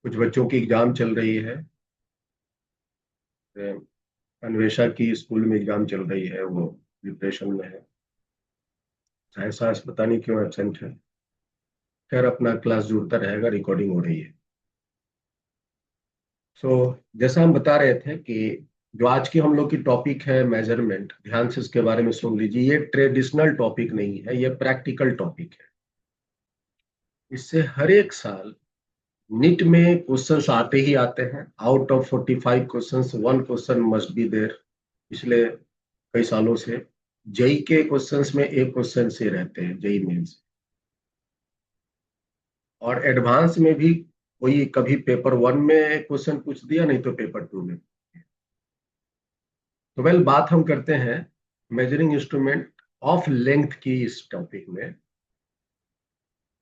कुछ बच्चों की एग्जाम चल रही है। अन्वेषा की स्कूल में एग्जाम चल रही है, वो प्रिपरेशन में है। साहस पता नहीं क्यों एबसेंट है। खैर, अपना क्लास जुड़ता रहेगा, रिकॉर्डिंग हो रही है। जैसा हम बता रहे थे कि जो आज की हम लोग की टॉपिक है मेजरमेंट, ध्यान से इसके बारे में सुन लीजिए। ये ट्रेडिशनल टॉपिक नहीं है, ये प्रैक्टिकल टॉपिक है। इससे हर एक साल नीट में क्वेश्चंस आते ही आते हैं। Out of 45 questions, one question must be there. पिछले कई सालों से जेई के क्वेश्चंस में एक क्वेश्चन से रहते हैं, जेई मेंस। और एडवांस में भी कोई कभी पेपर वन में क्वेश्चन पूछ दिया, नहीं तो पेपर टू में। तो वेल, बात हम करते हैं मेजरिंग इंस्ट्रूमेंट ऑफ लेंथ की इस टॉपिक में।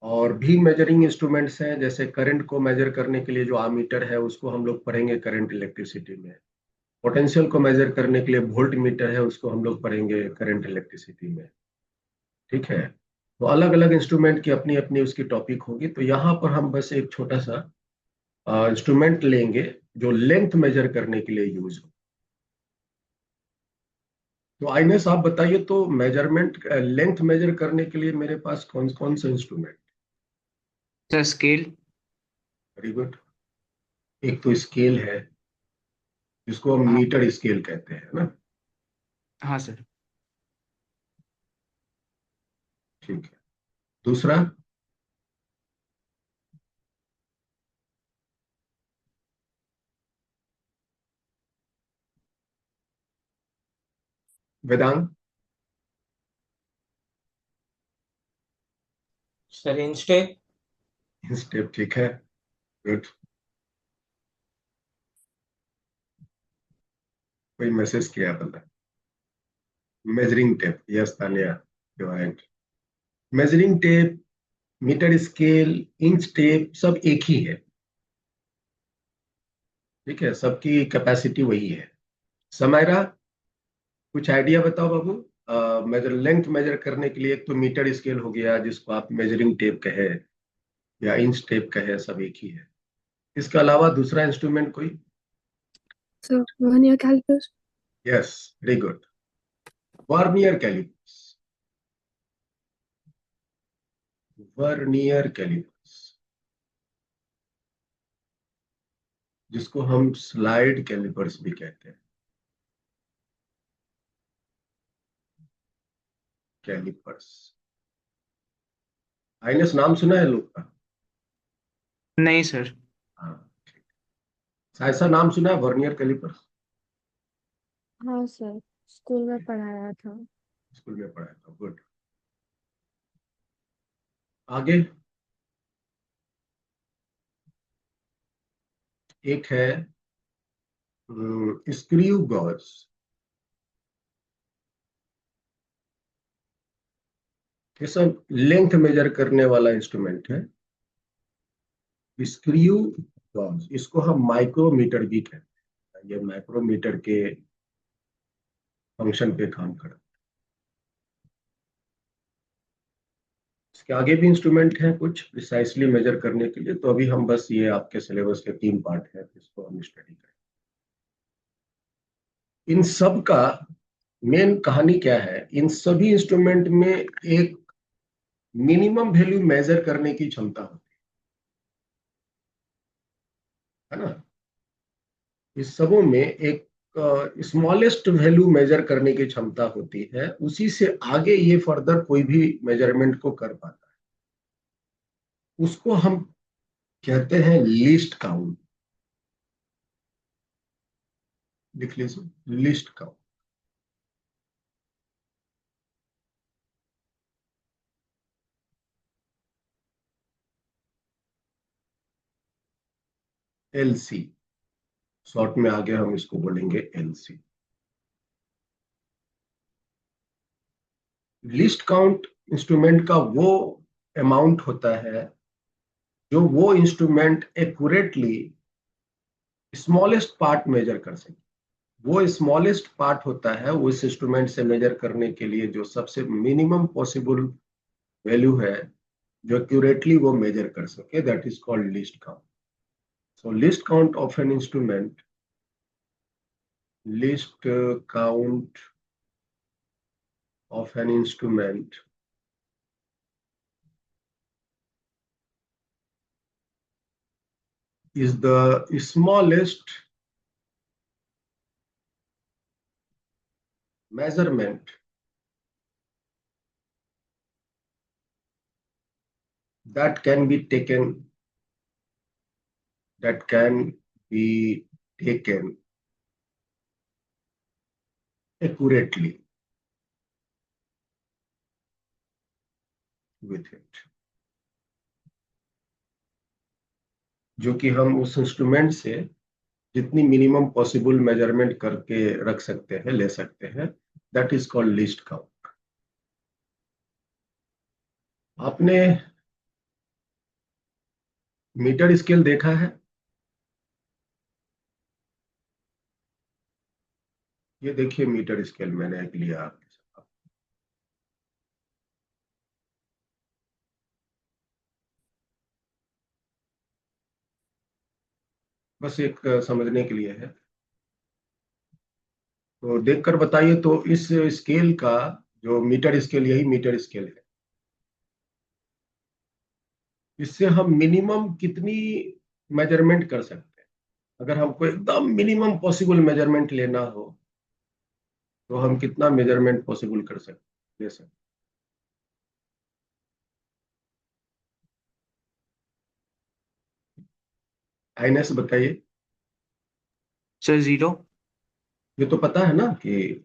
और भी मेजरिंग इंस्ट्रूमेंट्स हैं, जैसे करंट को मेजर करने के लिए जो आमीटर है उसको हम लोग पढ़ेंगे करंट इलेक्ट्रिसिटी में। पोटेंशियल को मेजर करने के लिए वोल्ट मीटर है, उसको हम लोग पढ़ेंगे करंट इलेक्ट्रिसिटी में। ठीक है। तो अलग अलग इंस्ट्रूमेंट की अपनी अपनी उसकी टॉपिक होगी। तो यहाँ पर हम बस एक छोटा सा इंस्ट्रूमेंट लेंगे जो लेंथ मेजर करने के लिए यूज हो। तो आइनेस आप बताइए, तो मेजरमेंट लेंथ मेजर करने के लिए मेरे पास कौन कौन सा instrument? Sir scale. Very good. एक तो स्केल है, जिसको हम हाँ। मीटर स्केल कहते हैं ना। हाँ सर। ठीक है। दूसरा? वेदांत? सर इंस्टेप। स्टेप, ठीक है। गुड। कोई मैसेज किया बंदा? Measuring tape, yes Tania, right. Measuring tape, metre scale, inch tape सब एक ही है। ठीक है, सबकी कैपेसिटी वही है। समायरा, कुछ आइडिया बताओ बाबू। मेजर लेंथ मेजर करने के लिए एक तो मीटर स्केल हो गया, जिसको आप मेजरिंग टेप कहे या इंच टेप कहे, सब एक ही है। इसके अलावा दूसरा इंस्ट्रूमेंट कोई? So, vernier calipers. Yes, very good. Vernier callipers. Vernier callipers, जिसको हम स्लाइड कैलिपर्स भी कहते हैं। कैलिपर्स, आइनस नाम सुना है लोग का? नहीं सर। हाँ। ऐसा नाम सुना है वर्नियर कैलिपर्स? हाँ सर, स्कूल में पढ़ाया था। स्कूल में पढ़ा था, गुड। आगे एक है स्क्रू गॉज। ये सब लेंथ मेजर करने वाला इंस्ट्रूमेंट है। स्क्रू गॉज, इसको हम माइक्रोमीटर भी कहते हैं। ये माइक्रोमीटर के फंक्शन पे काम करता है। इसके आगे भी इंस्ट्रूमेंट हैं कुछ प्रिसाइसली मेजर करने के लिए, तो अभी हम बस ये आपके सिलेबस के 3 पार्ट हैं, इसको हम स्टडी करें। इन सब का मेन कहानी क्या है? इन सभी इंस्ट्रूमेंट में एक मिनिमम वैल्यू मेजर करने की क्षमता होती है ना। इस सबों में एक स्मॉलेस्ट वैल्यू मेजर करने की क्षमता होती है, उसी से आगे ये फर्दर कोई भी मेजरमेंट को कर पाता है। उसको हम कहते हैं लीस्ट काउंट। लिख लीजिए, लीस्ट काउंट। एलसी, शॉर्ट में आगे हम इसको बोलेंगे एलसी। लीस्ट काउंट इंस्ट्रूमेंट का वो अमाउंट होता है जो वो instrument accurately smallest part measure कर सके। वो स्मॉलेस्ट पार्ट होता है उस इंस्ट्रूमेंट से मेजर करने के लिए जो सबसे मिनिमम पॉसिबल वैल्यू है, जो एक्यूरेटली वो मेजर कर सके, that is called least count. So least count of an instrument, least count of an instrument is the smallest measurement that can be taken accurately with it, जो कि हम उस instrument से जितनी मिनिमम पॉसिबल मेजरमेंट करके रख सकते हैं, ले सकते हैं, that is called least count. आपने मीटर स्केल देखा है? ये देखिए मीटर स्केल मैंने एक लिया आपके साथ। बस एक समझने के लिए है, तो देखकर बताइए। तो इस स्केल का जो मीटर स्केल, यही मीटर स्केल है, इससे हम मिनिमम कितनी मेजरमेंट कर सकते हैं? अगर हमको एकदम मिनिमम पॉसिबल मेजरमेंट लेना हो तो हम कितना मेजरमेंट पॉसिबल कर सकते, ले सकते? आईनेस बताइए। सर 0। ये तो पता है ना कि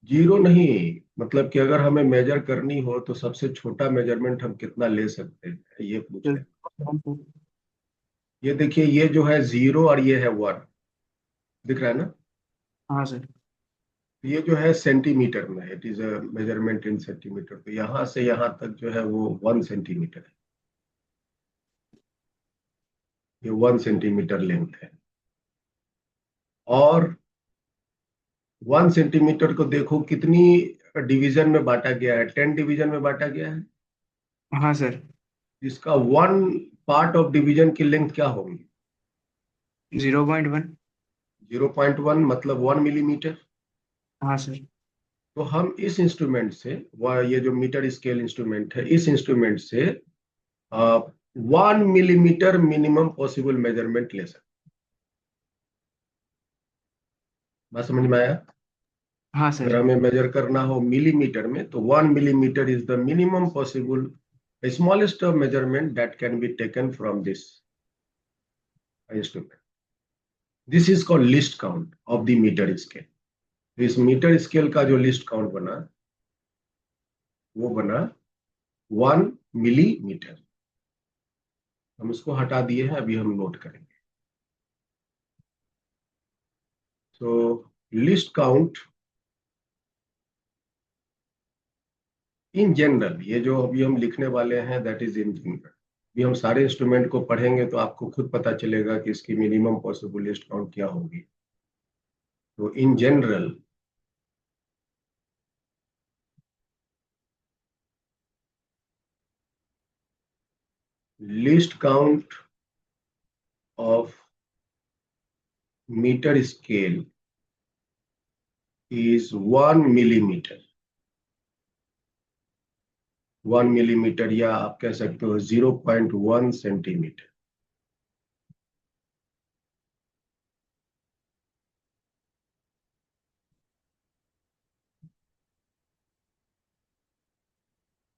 0 नहीं, मतलब कि अगर हमें मेजर करनी हो तो सबसे छोटा मेजरमेंट हम कितना ले सकते हैं, ये पूछ रहे हैं। ये देखिए, ये जो है 0 और ये है 1, दिख रहा है ना? हाँ सर। ये जो है सेंटीमीटर में, it is a measurement in centimetre, तो यहाँ से यहाँ तक जो है वो 1 सेंटीमीटर है। ये 1 सेंटीमीटर लेंथ है। और 1 सेंटीमीटर को देखो कितनी डिवीजन में बांटा गया है, 10 डिवीजन में बांटा गया है। हाँ सर। इसका 1 पार्ट ऑफ डिवीजन की लेंथ क्या होगी? 0.1। 0.1 मतलब 1 मिलीमीटर। हाँ सर। तो हम इस इंस्ट्रूमेंट से, ये जो मीटर स्केल इंस्ट्रूमेंट है, इस इंस्ट्रूमेंट से 1 मिलीमीटर मिनिमम पॉसिबल मेजरमेंट ले सकते। बात समझ में आया? हाँ अगर सर। हमें मेजर करना हो मिलीमीटर में तो 1 millimetre is the minimum possible smallest measurement that can be taken from this instrument. This is called least count of the metre scale. इस मीटर स्केल का जो लिस्ट काउंट बना, वो बना 1 मिलीमीटर। हम इसको हटा दिए हैं, अभी हम नोट करेंगे। तो लिस्ट काउंट इन जनरल, ये जो अभी हम लिखने वाले हैं, दैट इज इन जनरल। अभी हम सारे इंस्ट्रूमेंट को पढ़ेंगे तो आपको खुद पता चलेगा कि इसकी मिनिमम पॉसिबल लिस्ट काउंट क्या होगी। तो in general least count of metre scale is 1 millimetre. 1 millimetre, या आप कह सकते हो 0.1 सेंटीमीटर।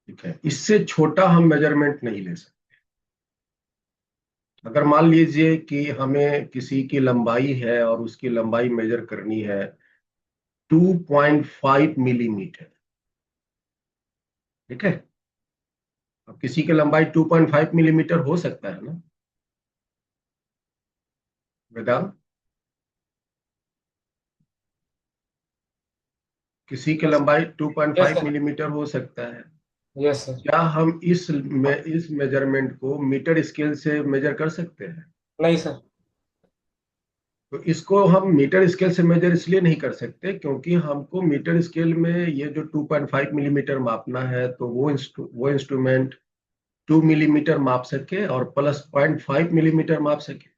ठीक है, इससे छोटा हम मेजरमेंट नहीं ले सकते। अगर मान लीजिए कि हमें किसी की लंबाई है और उसकी लंबाई मेजर करनी है 2.5 मिलीमीटर, ठीक है? अब किसी की लंबाई 2.5 मिलीमीटर हो सकता है ना वेदांत? किसी की लंबाई 2.5 मिलीमीटर हो सकता है। Yes sir. क्या हम इस मेजरमेंट को मीटर स्केल से मेजर कर सकते हैं? नहीं सर। तो इसको हम मीटर स्केल से मेजर इसलिए नहीं कर सकते क्योंकि हमको मीटर स्केल में ये जो 2.5 मिलीमीटर मापना है, तो वो इंस्ट्रूमेंट 2 मिलीमीटर माप सके और प्लस 0.5 मिलीमीटर माप सके।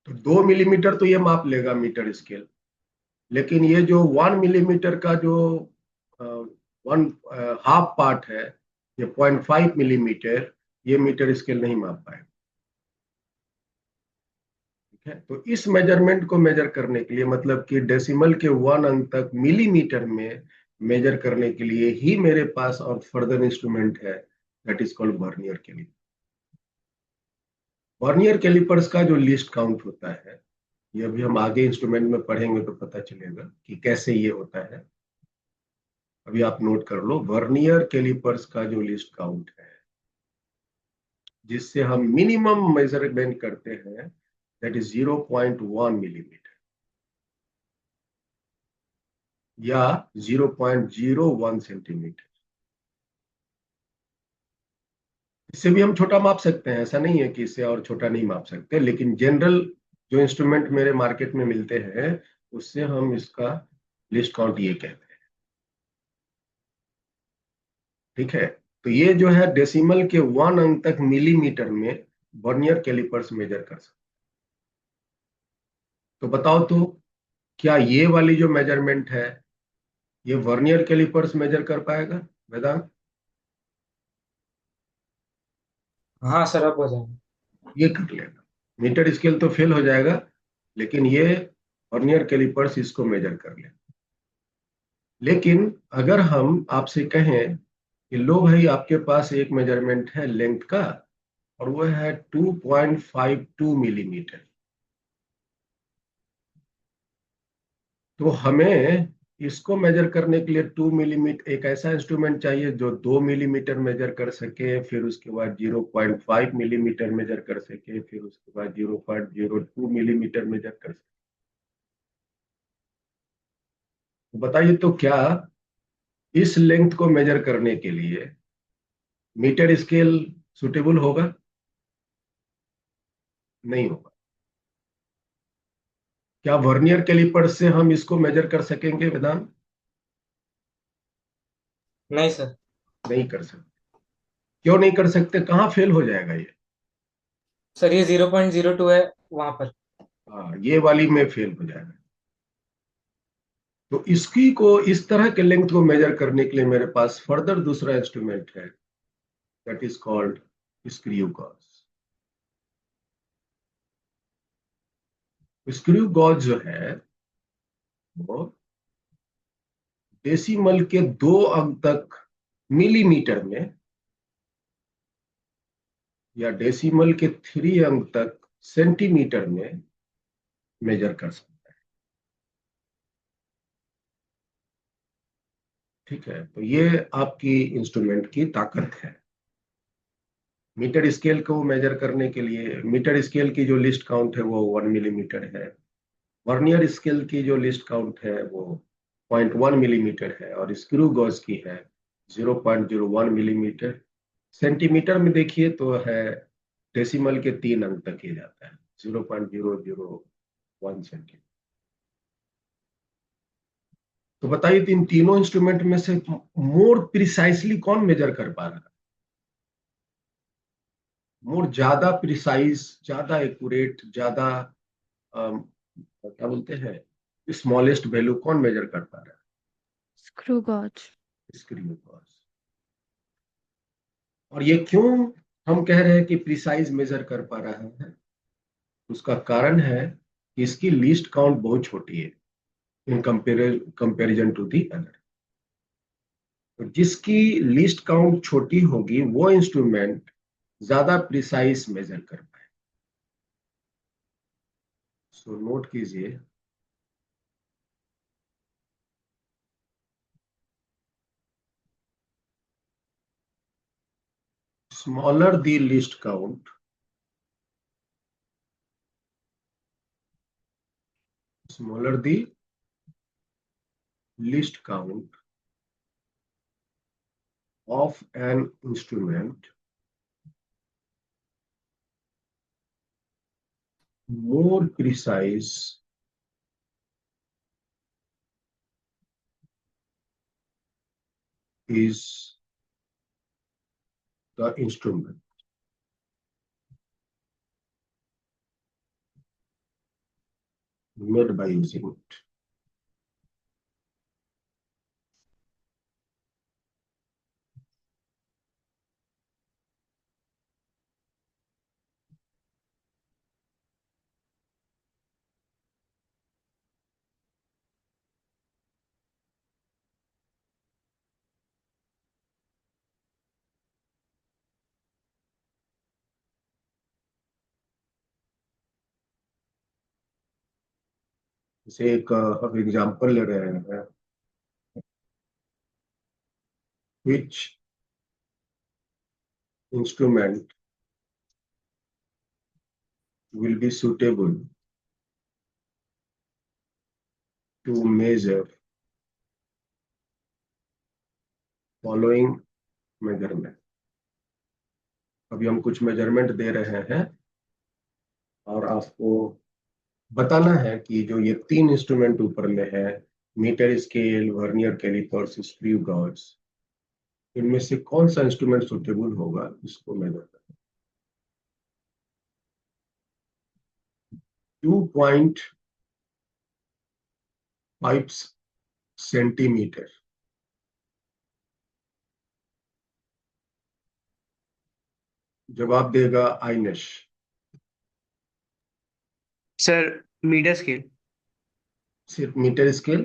तो 2 मिलीमीटर तो ये माप लेगा मीटर स्केल, लेकिन ये जो 1 मिलीमीटर का जो वन हाफ पार्ट है, ये 0.5 मिलीमीटर, ये मीटर स्केल नहीं माप पाएगा। ठीक है, तो इस मेजरमेंट को मेजर करने के लिए, मतलब कि डेसिमल के 1 अंक तक मिलीमीटर में मेजर करने के लिए ही मेरे पास और फर्दर इंस्ट्रूमेंट है, that is called vernier calliper. Vernier callipers का जो लिस्ट काउंट होता है, ये अभी हम आगे इंस्ट्रूमेंट में पढ़ेंगे तो पता चलेगा कि कैसे ये होता है। अभी आप नोट कर लो, वर्नियर कैलिपर्स का जो लिस्ट काउंट है, जिससे हम मिनिमम मेजरमेंट करते हैं, दैट इज 0.1 मिलीमीटर या 0.01 सेंटीमीटर। इससे भी हम छोटा माप सकते हैं, ऐसा नहीं है कि इससे और छोटा नहीं माप सकते, लेकिन जनरल जो इंस्ट्रूमेंट मेरे मार्केट में मिलते हैं, उससे हम इसका लिस्ट काउंट ये कहते हैं। ठीक है, तो ये जो है डेसिमल के 1 अंक तक मिलीमीटर में वर्नियर कैलिपर्स मेजर कर सकते। तो बताओ तो, क्या ये वाली जो मेजरमेंट है, ये वर्नियर कैलिपर्स मेजर कर पाएगा वेदांत? हाँ सर, अब हो जाएगा। ये कर लेगा। मीटर स्केल तो फेल हो जाएगा, लेकिन ये वर्नियर कैलिपर्स इसको मेजर कर ले। लेकिन अगर हम आपसे कहें कि लो भाई, आपके पास एक मेजरमेंट है लेंथ का, और वो है 2.52 मिलीमीटर, तो हमें इसको मेजर करने के लिए 2 मिलीमीटर, एक ऐसा इंस्ट्रूमेंट चाहिए जो 2 मिलीमीटर मेजर कर सके, फिर उसके बाद 0.5 मिलीमीटर मेजर कर सके, फिर उसके बाद 0.02 मिलीमीटर मेजर कर सके। तो बताइए तो, क्या इस लेंथ को मेजर करने के लिए मीटर स्केल सुटेबल होगा? नहीं होगा। क्या वर्नियर कैलिपर से हम इसको मेजर कर सकेंगे वेदांत? नहीं सर। नहीं कर सकते। क्यों नहीं कर सकते, कहाँ फेल हो जाएगा ये? सर ये 0.02 है वहां पर। हाँ, ये वाली में फेल हो जाएगा। तो इसकी को, इस तरह के लेंथ को मेजर करने के लिए मेरे पास फर्दर दूसरा इंस्ट्रूमेंट है, that is called screw gauge. Screw gauge जो है, वो डेसिमल के 2 अंक तक मिलीमीटर में, या डेसिमल के 3 अंक तक सेंटीमीटर में मेजर कर सकता है। ठीक है, तो ये आपकी इंस्ट्रूमेंट की ताकत है। मीटर स्केल को मेजर करने के लिए, मीटर स्केल की जो लिस्ट काउंट है वो 1 मिलीमीटर है। वर्नियर स्केल की जो लिस्ट काउंट है वो 0.1 मिलीमीटर है, और स्क्रू गॉज की है 0.01 मिलीमीटर। सेंटीमीटर में देखिए तो है डेसिमल के 3 अंक तक ही जाता है, 0.001 सेंटीमीटर। तो बताइए, इन तीनों इंस्ट्रूमेंट में से मोर प्रिसाइसली कौन मेजर कर पा रहा है? मोर ज्यादा प्रिसाइज, ज्यादा एक्यूरेट, ज्यादा क्या बोलते हैं, स्मॉलेस्ट वैल्यू कौन मेजर कर पा रहा स्क्रू गॉज। है? Screw gauge. और ये क्यों हम कह रहे हैं कि प्रिसाइज मेजर कर पा रहा है? उसका कारण है कि इसकी लिस्ट काउंट बहुत छोटी है in comparison to the other. तो जिसकी लिस्ट काउंट छोटी होगी, वो इंस्ट्रूमेंट ज्यादा प्रिसाइज मेजर कर पाए। सो नोट कीजिए, smaller the list count, smaller the list count of an instrument, more precise is the instrument made by using it. इसे एक अब एग्जांपल ले रहे हैं, which instrument will be suitable to measure following measurement. अभी हम कुछ मेजरमेंट दे रहे हैं और आपको बताना है कि जो ये 3 इंस्ट्रूमेंट ऊपर में है, metre scale, vernier calipers, screw gauge, इनमें से कौन सा इंस्ट्रूमेंट सुटेबल होगा इसको मेजर करना। 2.5 सेंटीमीटर। जवाब देगा आइनेश। Sir metre scale. सिर्फ मीटर स्केल?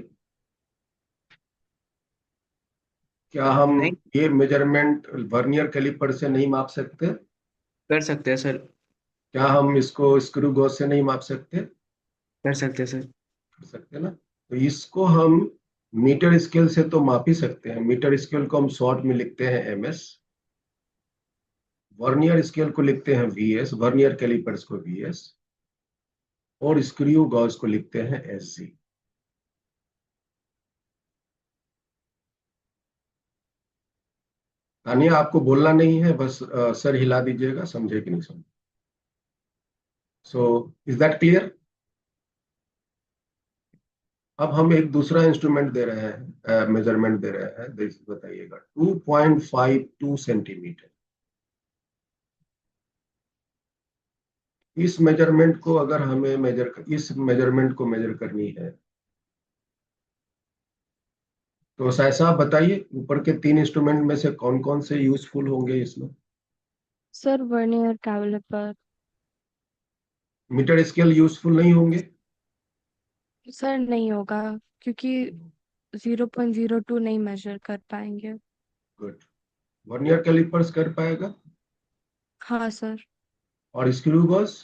क्या हम नहीं। ये मेजरमेंट वर्नियर कैलिपर से नहीं माप सकते? कर सकते हैं सर। क्या हम इसको स्क्रू गॉज से नहीं माप सकते? कर सकते हैं सर। कर सकते ना। तो इसको हम मीटर स्केल से तो माप ही सकते हैं। मीटर स्केल को हम शॉर्ट में लिखते हैं एमएस, वर्नियर स्केल को लिखते हैं वीएस, वर्नियर कैलिपर्स को वीएस, और स्क्रू गॉज को लिखते हैं एसजी। तानिया आपको बोलना नहीं है, बस सर हिला दीजिएगा, समझे कि नहीं समझे। So is that clear? अब हम एक दूसरा इंस्ट्रूमेंट दे रहे हैं, मेजरमेंट दे रहे हैं, बताइएगा। 2.52 सेंटीमीटर। इस मेजरमेंट को अगर हमें इस मेजरमेंट को मेजर करनी है तो ऐसा बताइए, ऊपर के 3 इंस्ट्रूमेंट में से कौन कौन से यूजफुल होंगे इसमें? Sir vernier caliper. Metre scale useful नहीं होंगे? सर नहीं होगा क्योंकि 0.02 नहीं मेजर कर पाएंगे। गुड। वर्नियर कैलिपर्स कर पाएगा? हाँ सर और स्क्रू गॉज?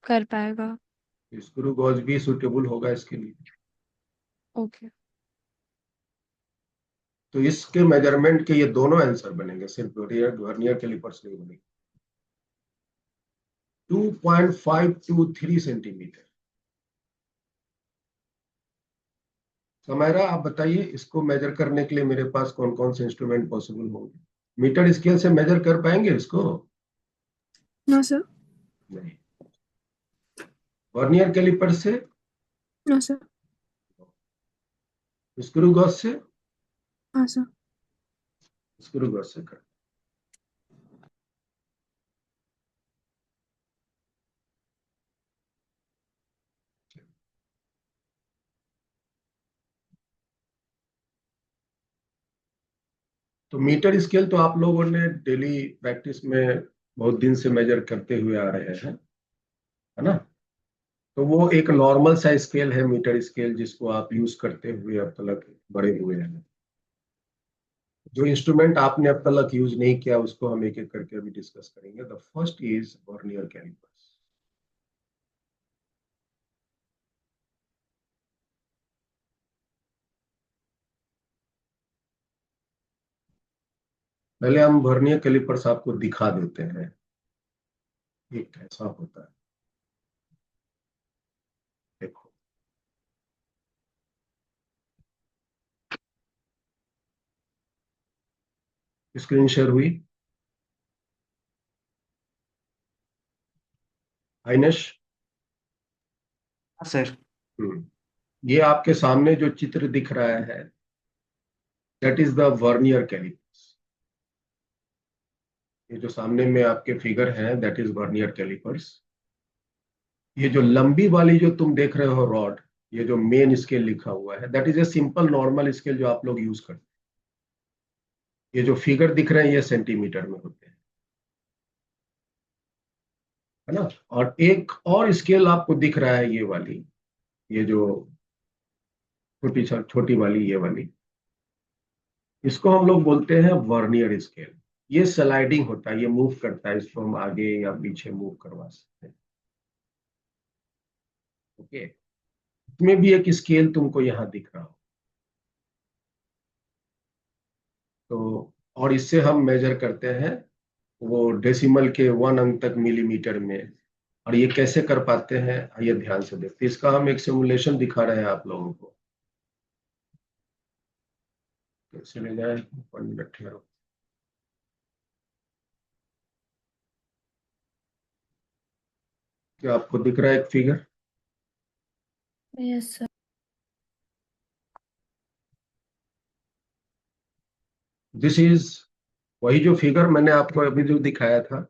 कर पाएगा। स्क्रू गॉज भी सुटेबल होगा इसके लिए। ओके। तो इसके मेजरमेंट के ये दोनों आंसर बनेंगे, सिर्फ वर्नियर कैलिपर्स नहीं बनेंगे। 2.523 सेंटीमीटर। समायरा आप बताइए, इसको मेजर करने के लिए मेरे पास कौन कौन से इंस्ट्रूमेंट पॉसिबल होंगे? मीटर स्केल से मेजर कर पाएंगे इसको? No sir. नहीं। वर्नियर कैलिपर से? No sir. स्क्रू गॉज से? हाँ सर। स्क्रू गॉज से कर। तो मीटर स्केल तो आप लोगों ने डेली प्रैक्टिस में बहुत दिन से मेजर करते हुए आ रहे हैं, है ना। तो वो एक नॉर्मल सा स्केल है मीटर स्केल, जिसको आप यूज करते हुए अब तक बड़े हुए हैं। जो इंस्ट्रूमेंट आपने अब तक यूज नहीं किया उसको हम एक एक करके अभी डिस्कस करेंगे। The first is vernier calipers. पहले हम वर्नियर कैलिपर्स आपको दिखा देते हैं ये कैसा होता है। देखो, स्क्रीन शेयर हुई? आइनेश? हाँ सर। ये आपके सामने जो चित्र दिख रहा है, that is the vernier calipers. ये जो सामने में आपके फिगर है दैट इज वर्नियर कैलिपर्स। ये जो लंबी वाली जो तुम देख रहे हो रॉड, ये जो मेन स्केल लिखा हुआ है that is a simple normal scale जो आप लोग यूज करते हैं। ये जो फिगर दिख रहे हैं ये सेंटीमीटर में होते हैं, है ना। और एक और स्केल आपको दिख रहा है ये वाली, ये जो छोटी छोटी वाली ये वाली, इसको हम लोग बोलते हैं वर्नियर स्केल। ये स्लाइडिंग होता है, ये मूव करता है, इसको हम आगे या पीछे मूव करवा सकते हैं। ओके, इसमें भी एक स्केल तुमको यहाँ दिख रहा हो। तो और इससे हम मेजर करते हैं वो डेसिमल के 1 अंक तक मिलीमीटर में। और ये कैसे कर पाते हैं आइए ध्यान से देखते हैं। इसका हम एक सिमुलेशन दिखा रहे हैं आप लोगों को। कैसे ले जाए 1 मिनट ठहरो। क्या आपको दिख रहा है एक figure? Yes sir. This is वही जो फिगर मैंने आपको अभी जो दिखाया था,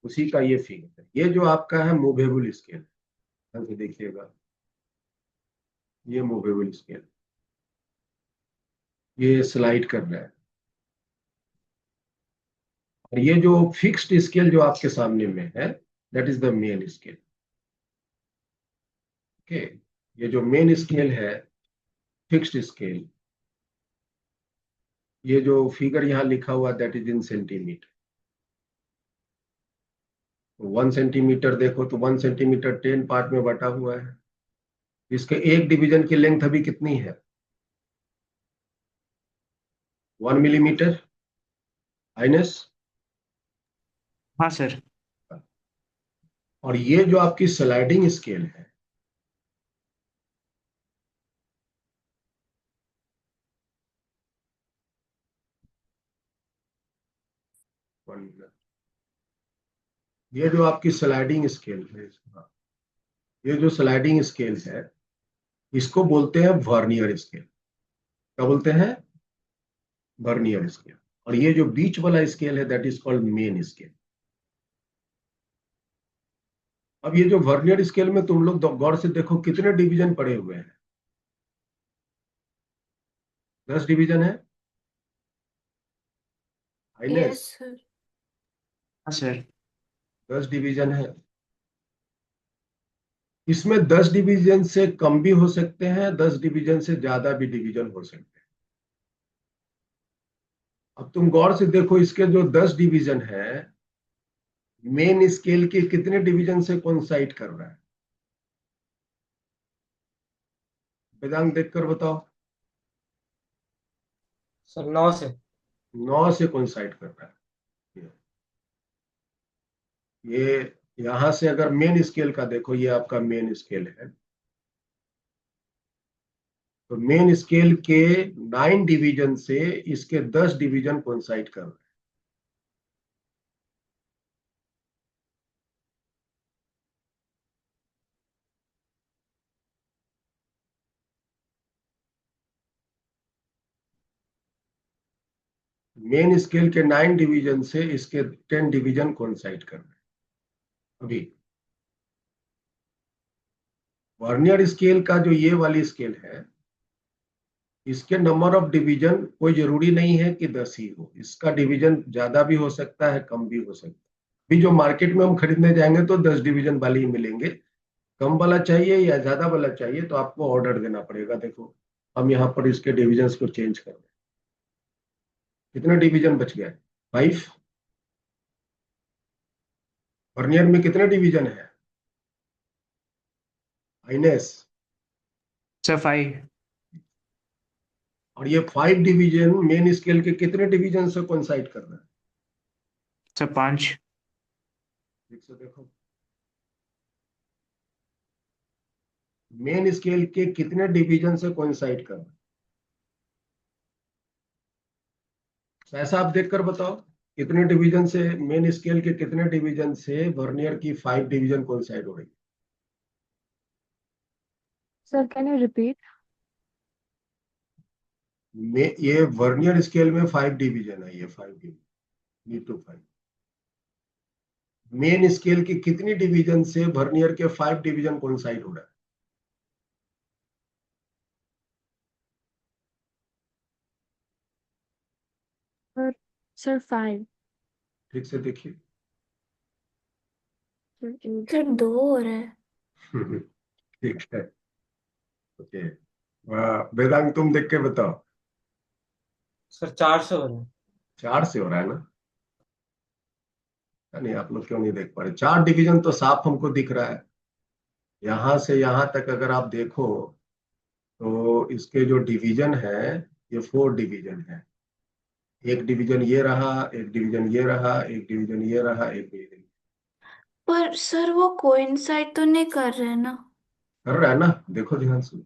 उसी का ये फिगर है। ये जो आपका है मूवेबल स्केल, ध्यान से देखिएगा, ये मूवेबल स्केल, ये स्लाइड कर रहा है। और ये जो फिक्स्ड स्केल जो आपके सामने में है that is the main scale. Okay, ये जो मेन स्केल है, फिक्स्ड स्केल, ये जो फिगर यहाँ लिखा हुआ that is in centimetre. 1 centimetre देखो तो 1 सेंटीमीटर 10 पार्ट में बटा हुआ है। इसके एक डिवीजन की लेंथ अभी कितनी है? 1 मिलीमीटर माइनस। हाँ सर। और ये जो आपकी स्लाइडिंग स्केल है, ये जो आपकी स्लाइडिंग स्केल है, ये जो स्लाइडिंग स्केल है इसको बोलते हैं वर्नियर स्केल। क्या बोलते हैं? Vernier scale. और ये जो बीच वाला स्केल है that is called main scale. अब ये जो वर्नियर स्केल में तुम लोग गौर से देखो कितने डिवीजन पड़े हुए हैं? 10 डिवीजन है। Yes Ainesh sir. हाँ सर। 10 डिवीजन है। इसमें 10 डिवीजन से कम भी हो सकते हैं, 10 डिवीजन से ज्यादा भी डिवीजन हो सकते हैं। अब तुम गौर से देखो इसके जो 10 डिवीजन है, मेन स्केल के कितने डिवीजन से कोइंसाइड कर रहा है? वेदांत देखकर बताओ। सर 9 से। 9 से कोइंसाइड कर रहा है। ये यहां से अगर मेन स्केल का देखो, ये आपका मेन स्केल है, तो मेन स्केल के 9 डिवीजन से इसके 10 डिवीजन कोइंसाइड कर रहे हैं। मेन स्केल के 9 डिवीजन से इसके 10 डिवीजन कोइंसाइड कर रहे हैं। अभी वर्नियर स्केल का जो ये वाली स्केल है, इसके नंबर ऑफ डिवीजन कोई जरूरी नहीं है कि 10 ही हो। इसका डिवीजन ज्यादा भी हो सकता है, कम भी हो सकता है। अभी जो मार्केट में हम खरीदने जाएंगे तो 10 डिवीजन वाले ही मिलेंगे। कम वाला चाहिए या ज्यादा वाला चाहिए तो आपको ऑर्डर देना पड़ेगा। देखो हम यहाँ पर इसके डिविजन को चेंज कर रहे हैं। कितने डिवीजन बच गए? 5। वर्नियर में कितने डिवीजन है आइनेस? सफाई। और ये 5 डिवीजन मेन स्केल के कितने डिवीजन से कोइंसाइड कर रहा है? सर 5। ठीक से देखो, मेन स्केल के कितने डिवीजन से कोइंसाइड कर रहा है? ऐसा आप देखकर बताओ कितने डिवीजन से, मेन स्केल के कितने डिवीजन से वर्नियर की 5 डिवीजन कोइंसाइड हो रही है? Sir can you repeat? ये वर्नियर स्केल में 5 डिवीजन है, ये 5 division. B to 5। Main scale की कितनी डिवीजन से वर्नियर के 5 डिवीजन कोइंसाइड हो रहा है? और सर 5। ठीक से देखिए। सर 2 हो रहा है। ठीक है, ओके। वाह, वेदांग तुम देख के बताओ। सर 4 से हो रहा है। 4 से हो रहा है ना? नहीं, आप लोग क्यों नहीं देख पा रहे? 4 डिवीजन तो साफ हमको दिख रहा है। यहां से यहां तक अगर आप देखो तो इसके जो डिवीजन है, ये 4 डिवीजन है। एक डिवीजन ये रहा, एक डिवीजन ये रहा, एक डिवीजन ये रहा, एक डिवीजन पर सर वो कोइंसाइड तो नहीं कर रहे हैं ना। कर रहा है ना? देखो ध्यान से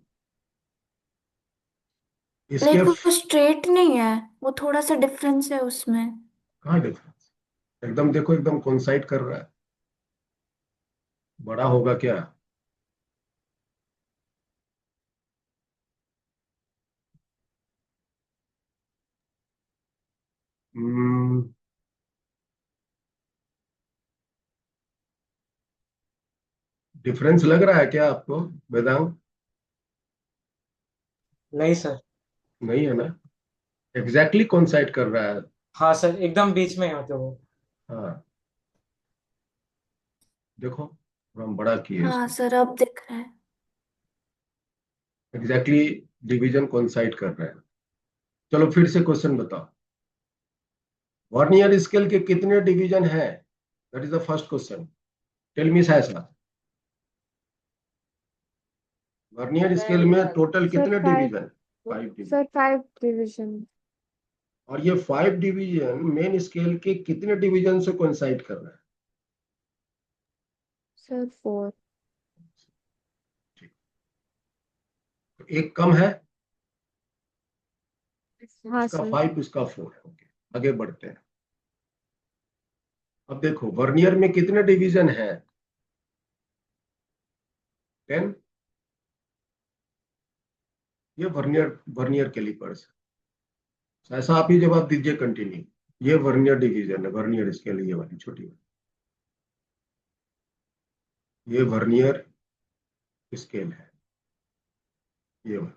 इसके लाइक वो स्ट्रेट नहीं है, वो थोड़ा सा डिफरेंस है उसमें। कहाँ डिफरेंस? एकदम देखो, एकदम कोइंसाइड कर रहा है। बड़ा होगा क्या? डिफरेंस लग रहा है क्या आपको, वेदांत? नहीं सर। नहीं है ना? एग्जैक्टली कोइंसाइड कर रहा है। हाँ सर, एकदम बीच में है तो वो। हाँ, देखो, हम बड़ा किए हाँ इसको। सर, अब दिख रहा है। एग्जैक्टली डिवीजन कोइंसाइड कर रहे हैं। चलो फिर से क्वेश्चन बताओ। वर्नियर स्केल के कितने डिवीजन हैं? That is the first question. Tell me साइसा। वर्नियर स्केल में टोटल सर कितने 5। डिवीजन? 5 डिवीजन। Sir 5 division. और ये 5 डिवीजन मेन स्केल के कितने डिवीजन से कोइंसाइड कर रहा है? सर 4। ठीक। तो एक कम है, हाँ इसका सर। 5, इसका 4 है। ओके, आगे बढ़ते हैं। अब देखो वर्नियर में कितने डिवीजन है? 10। ये वर्नियर वर्नियर कैलिपर्स। ऐसा आप ही जवाब दीजिए, कंटिन्यू। ये वर्नियर डिवीजन है, वर्नियर स्केल, ये वाली छोटी वाली, ये वर्नियर स्केल है, ये वाला।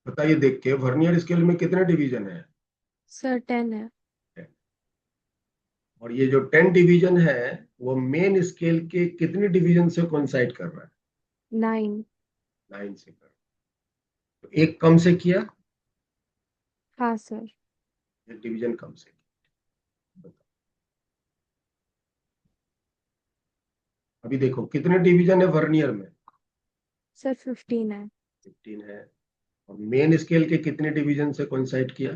बताइए देख के, वर्नियर स्केल में कितने डिवीजन है? सर 10 है। और ये जो 10 डिवीजन है वो मेन स्केल के कितने डिवीजन से कोइंसाइड कर रहा है? 9। 9 से कर। तो एक कम से किया, हाँ सर। एक डिवीजन कम से किया। अभी देखो कितने डिवीजन है वर्नियर में? सर 15 है। 15 है। और मेन स्केल के कितने डिवीजन से कोइंसाइड किया?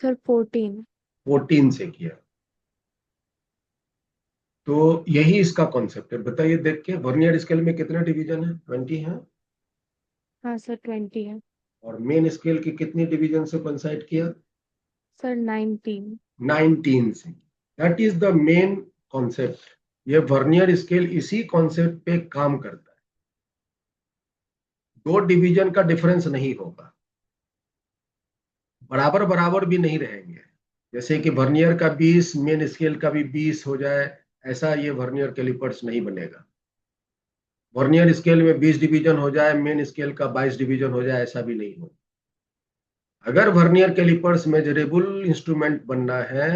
सर 14। 14 से किया। तो यही इसका कॉन्सेप्ट है। बताइए देख के, वर्नियर स्केल में कितने डिवीजन है? 20 है। हाँ सर 20 है। और मेन स्केल के कितने डिवीजन से कोइंसाइड किया? सर 19। 19 से। That is the main concept. ये वर्नियर स्केल इसी कॉन्सेप्ट पे काम करता है। 2 डिवीजन का डिफरेंस नहीं होगा, बराबर बराबर भी नहीं रहेंगे। जैसे कि वर्नियर का 20 मेन स्केल का भी 20 हो जाए, ऐसा ये वर्नियर कैलिपर्स नहीं बनेगा। वर्नियर स्केल में 20 डिवीजन हो जाए, मेन स्केल का 22 डिवीजन हो जाए, ऐसा भी नहीं होगा। अगर वर्नियर कैलिपर्स मेजरेबल इंस्ट्रूमेंट बनना है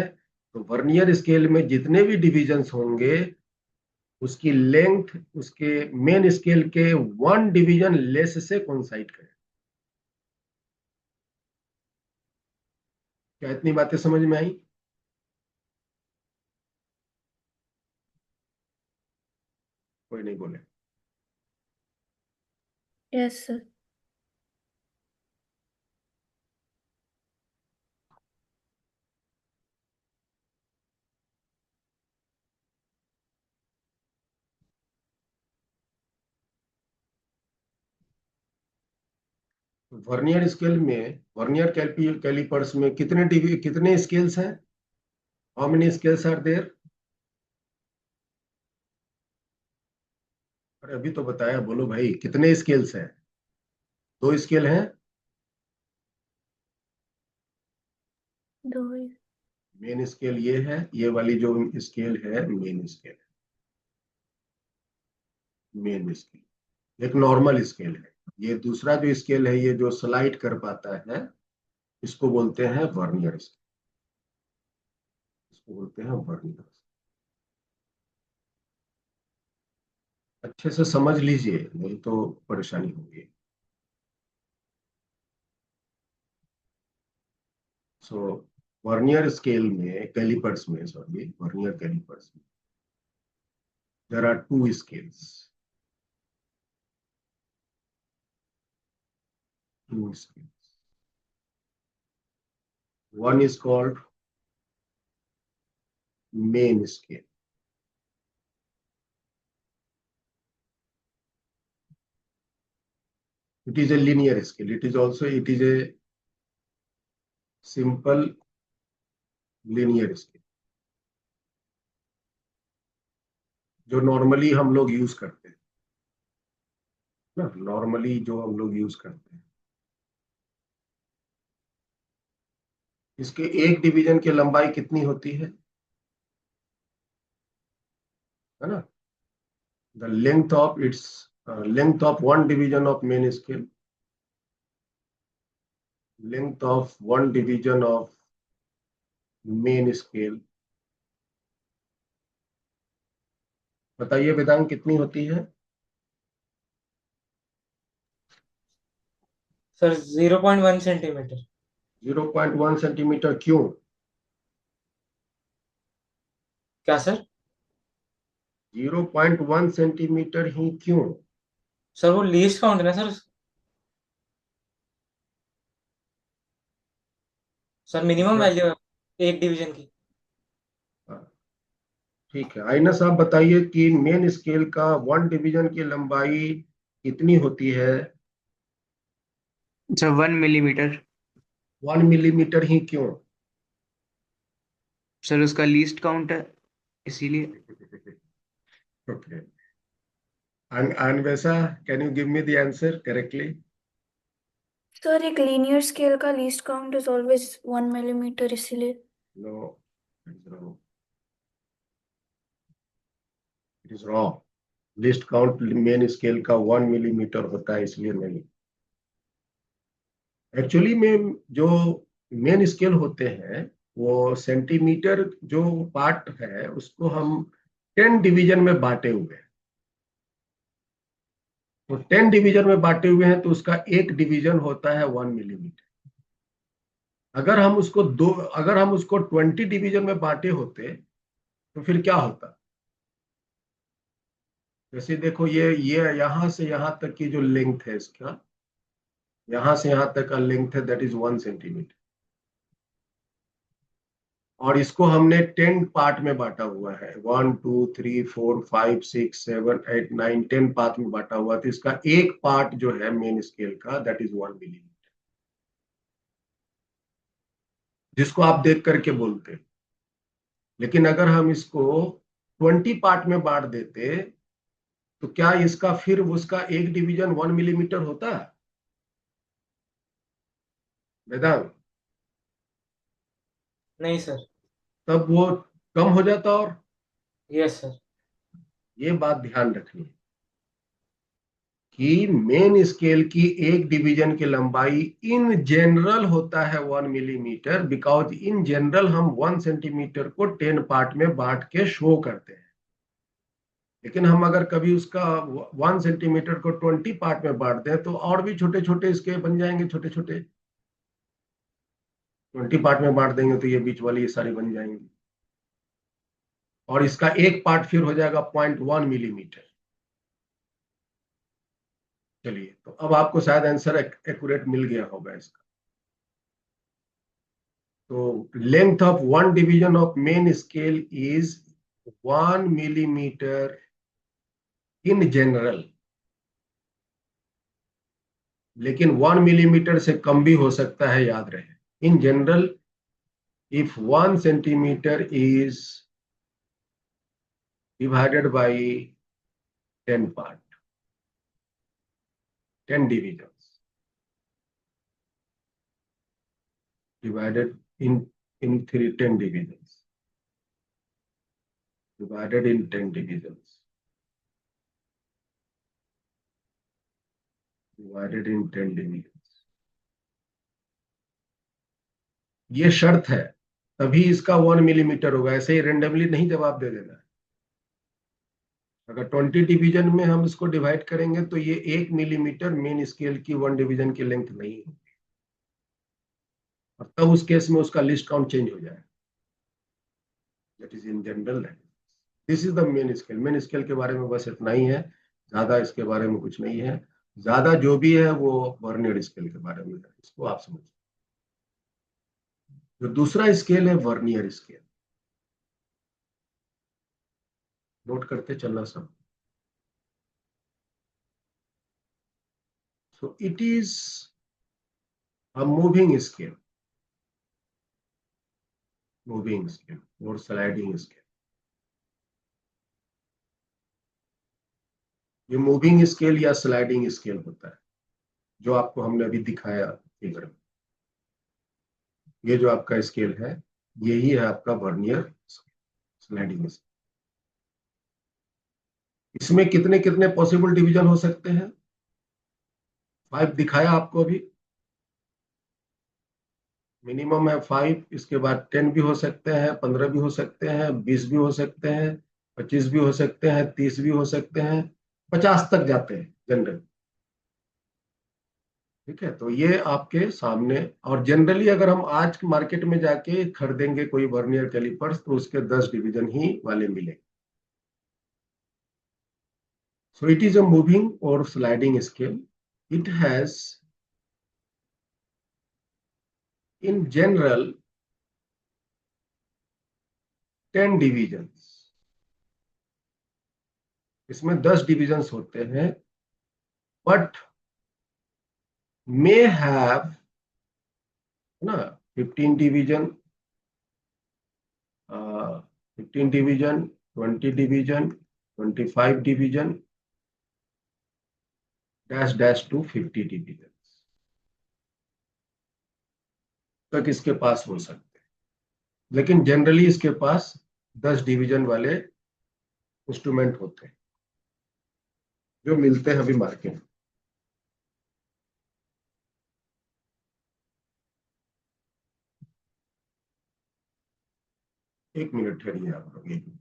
तो वर्नियर स्केल में जितने भी डिवीजन्स होंगे उसकी लेंथ उसके मेन स्केल के 1 डिवीजन लेस से कोइंसाइड करे। क्या इतनी बातें समझ में आई? कोई नहीं बोले। Yes sir. वर्नियर स्केल में, वर्नियर कैलिपर्स में कितने स्केल्स हैं? How many scales are there? अरे अभी तो बताया, बोलो भाई, कितने स्केल्स हैं? 2 स्केल हैं। दो ही। मेन स्केल ये है, ये वाली जो स्केल है मेन स्केल, मेन स्केल एक नॉर्मल स्केल है। ये दूसरा जो स्केल है, ये जो स्लाइड कर पाता है, इसको बोलते हैं वर्नियर स्केल, इसको बोलते हैं वर्नियर। अच्छे से समझ लीजिए, नहीं तो परेशानी होगी। सो वर्नियर स्केल में, कैलिपर्स में, सॉरी, वर्नियर कैलिपर्स में there are two scales, two scales. One is called main scale. It is a linear scale. It is a simple linear scale जो नॉर्मली हम लोग यूज करते हैं ना, नॉर्मली जो हम लोग यूज करते हैं। इसके एक डिवीजन की लंबाई कितनी होती है ना? The length of one division of main scale, length of one division of main scale, बताइए वेदांत कितनी होती है? Sir 0.1 centimetre. 0.1 सेंटीमीटर। क्यों? क्या सर? 0.1 सेंटीमीटर ही क्यों? सर वो लीस्ट काउंट है ना सर। सर मिनिमम क्या? वैल्यू है एक डिवीजन की। ठीक है, आइनस आप बताइए कि मेन स्केल का वन डिवीजन की लंबाई कितनी होती है? Sir 1 millimetre. 1 मिलीमीटर ही क्यों? सर उसका लीस्ट काउंट है इसीलिए। ओके, वैसा, can you give me the answer correctly? Sir एक लीनियर स्केल का least count is always 1 millimetre, इसीलिए। No, it's wrong, it is wrong. Least count main scale का 1 millimetre होता है, इसलिए नहीं। एक्चुअली में जो मेन स्केल होते हैं, वो सेंटीमीटर जो पार्ट है उसको हम 10 डिवीजन में बांटे हुए हैं। तो 10 डिवीजन में बांटे हुए हैं, तो उसका एक डिवीजन होता है 1 मिलीमीटर। अगर हम उसको 20 डिवीजन में बांटे होते तो फिर क्या होता? जैसे देखो, ये यहां से यहां तक की जो लेंथ है इसका, यहां से यहां तक का लेंथ है, दैट इज 1 सेंटीमीटर। और इसको हमने 10 पार्ट में बांटा हुआ है, 1 2 3 4 5 6 7 8 9 10 पार्ट में बांटा हुआ, तो इसका एक पार्ट जो है मेन स्केल का, दैट इज 1 मिलीमीटर, जिसको आप देख करके बोलते हैं। लेकिन अगर हम इसको 20 पार्ट में बांट देते, तो क्या इसका फिर उसका एक डिवीजन 1 मिलीमीटर होता? वेदांत, नहीं सर। तब वो कम हो जाता। और यस सर। ये बात ध्यान रखनी है कि मेन स्केल की एक डिवीजन की लंबाई इन जनरल होता है 1 मिलीमीटर, बिकॉज इन जनरल हम 1 सेंटीमीटर को 10 पार्ट में बांट के शो करते हैं। लेकिन हम अगर कभी उसका 1 सेंटीमीटर को 20 पार्ट में बांट दें, तो और भी छोटे छोटे इसके बन जाएंगे, छोटे छोटे। 20 पार्ट में बांट देंगे तो ये बीच वाली ये सारी बन जाएंगी, और इसका एक पार्ट फिर हो जाएगा 0.1 मिलीमीटर। चलिए, तो अब आपको शायद आंसर एक्यूरेट मिल गया होगा इसका। तो length of one division of main scale is 1 millimetre in general, लेकिन 1 मिलीमीटर से कम भी हो सकता है, याद रहे। In general, if 1 centimetre is divided by 10 part, 10 divisions divided in 10 divisions. Divided in 10 divisions. Divided in 10 divisions. ये शर्त है, तभी इसका 1 मिलीमीटर होगा। ऐसे ही रेंडमली नहीं जवाब दे देना है। अगर 20 डिवीजन में हम इसको डिवाइड करेंगे तो ये 1 मिलीमीटर मेन स्केल की 1 डिवीजन की लेंथ नहीं होगी, और तब उस केस में उसका लिस्ट काउंट चेंज हो जाएगा। That is in general language. This is the main scale. Main scale के बारे में बस इतना ही है, ज्यादा इसके बारे में कुछ नहीं है। ज्यादा जो भी है वो वर्नियर स्केल के बारे में है, इसको आप समझिए। जो दूसरा स्केल है वर्नियर स्केल, नोट करते चलना सब। So it is a moving scale, moving scale और स्लाइडिंग स्केल। ये मूविंग स्केल या स्लाइडिंग स्केल होता है, जो आपको हमने अभी दिखाया फिगर में। ये जो आपका स्केल है, यही है आपका वर्नियर स्लाइडिंग स्केल। इसमें कितने कितने पॉसिबल डिवीजन हो सकते हैं? 5 दिखाया आपको अभी, मिनिमम है 5। इसके बाद 10 भी हो सकते हैं, 15 भी हो सकते हैं, 20 भी हो सकते हैं, 25 भी हो सकते हैं, 30 भी हो सकते हैं, 50 तक जाते हैं जनरल। ठीक है, तो ये आपके सामने। और जनरली अगर हम आज मार्केट में जाके खरीदेंगे कोई वर्नियर कैलिपर्स तो उसके 10 डिवीजन ही वाले मिलेंगे। So it is a moving or sliding scale. It has in general 10 divisions. इसमें 10 डिविजन्स होते हैं, बट मे हैव ना 15 division, 15 division, 20 division, 25 division, dash dash to 50 division तक इसके पास हो सकते हैं। लेकिन जनरली इसके पास 10 डिवीजन वाले इंस्ट्रूमेंट होते हैं जो मिलते हैं अभी मार्केट में। एक मिनट ठहरिए आप लोग, एक मिनट।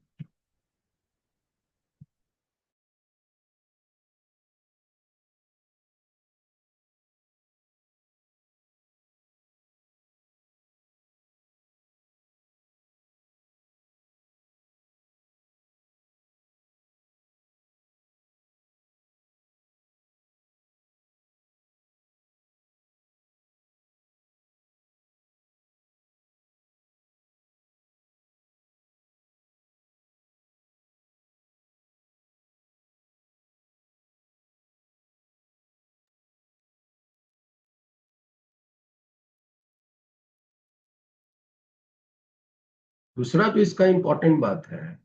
दूसरा जो इसका इंपॉर्टेंट बात है,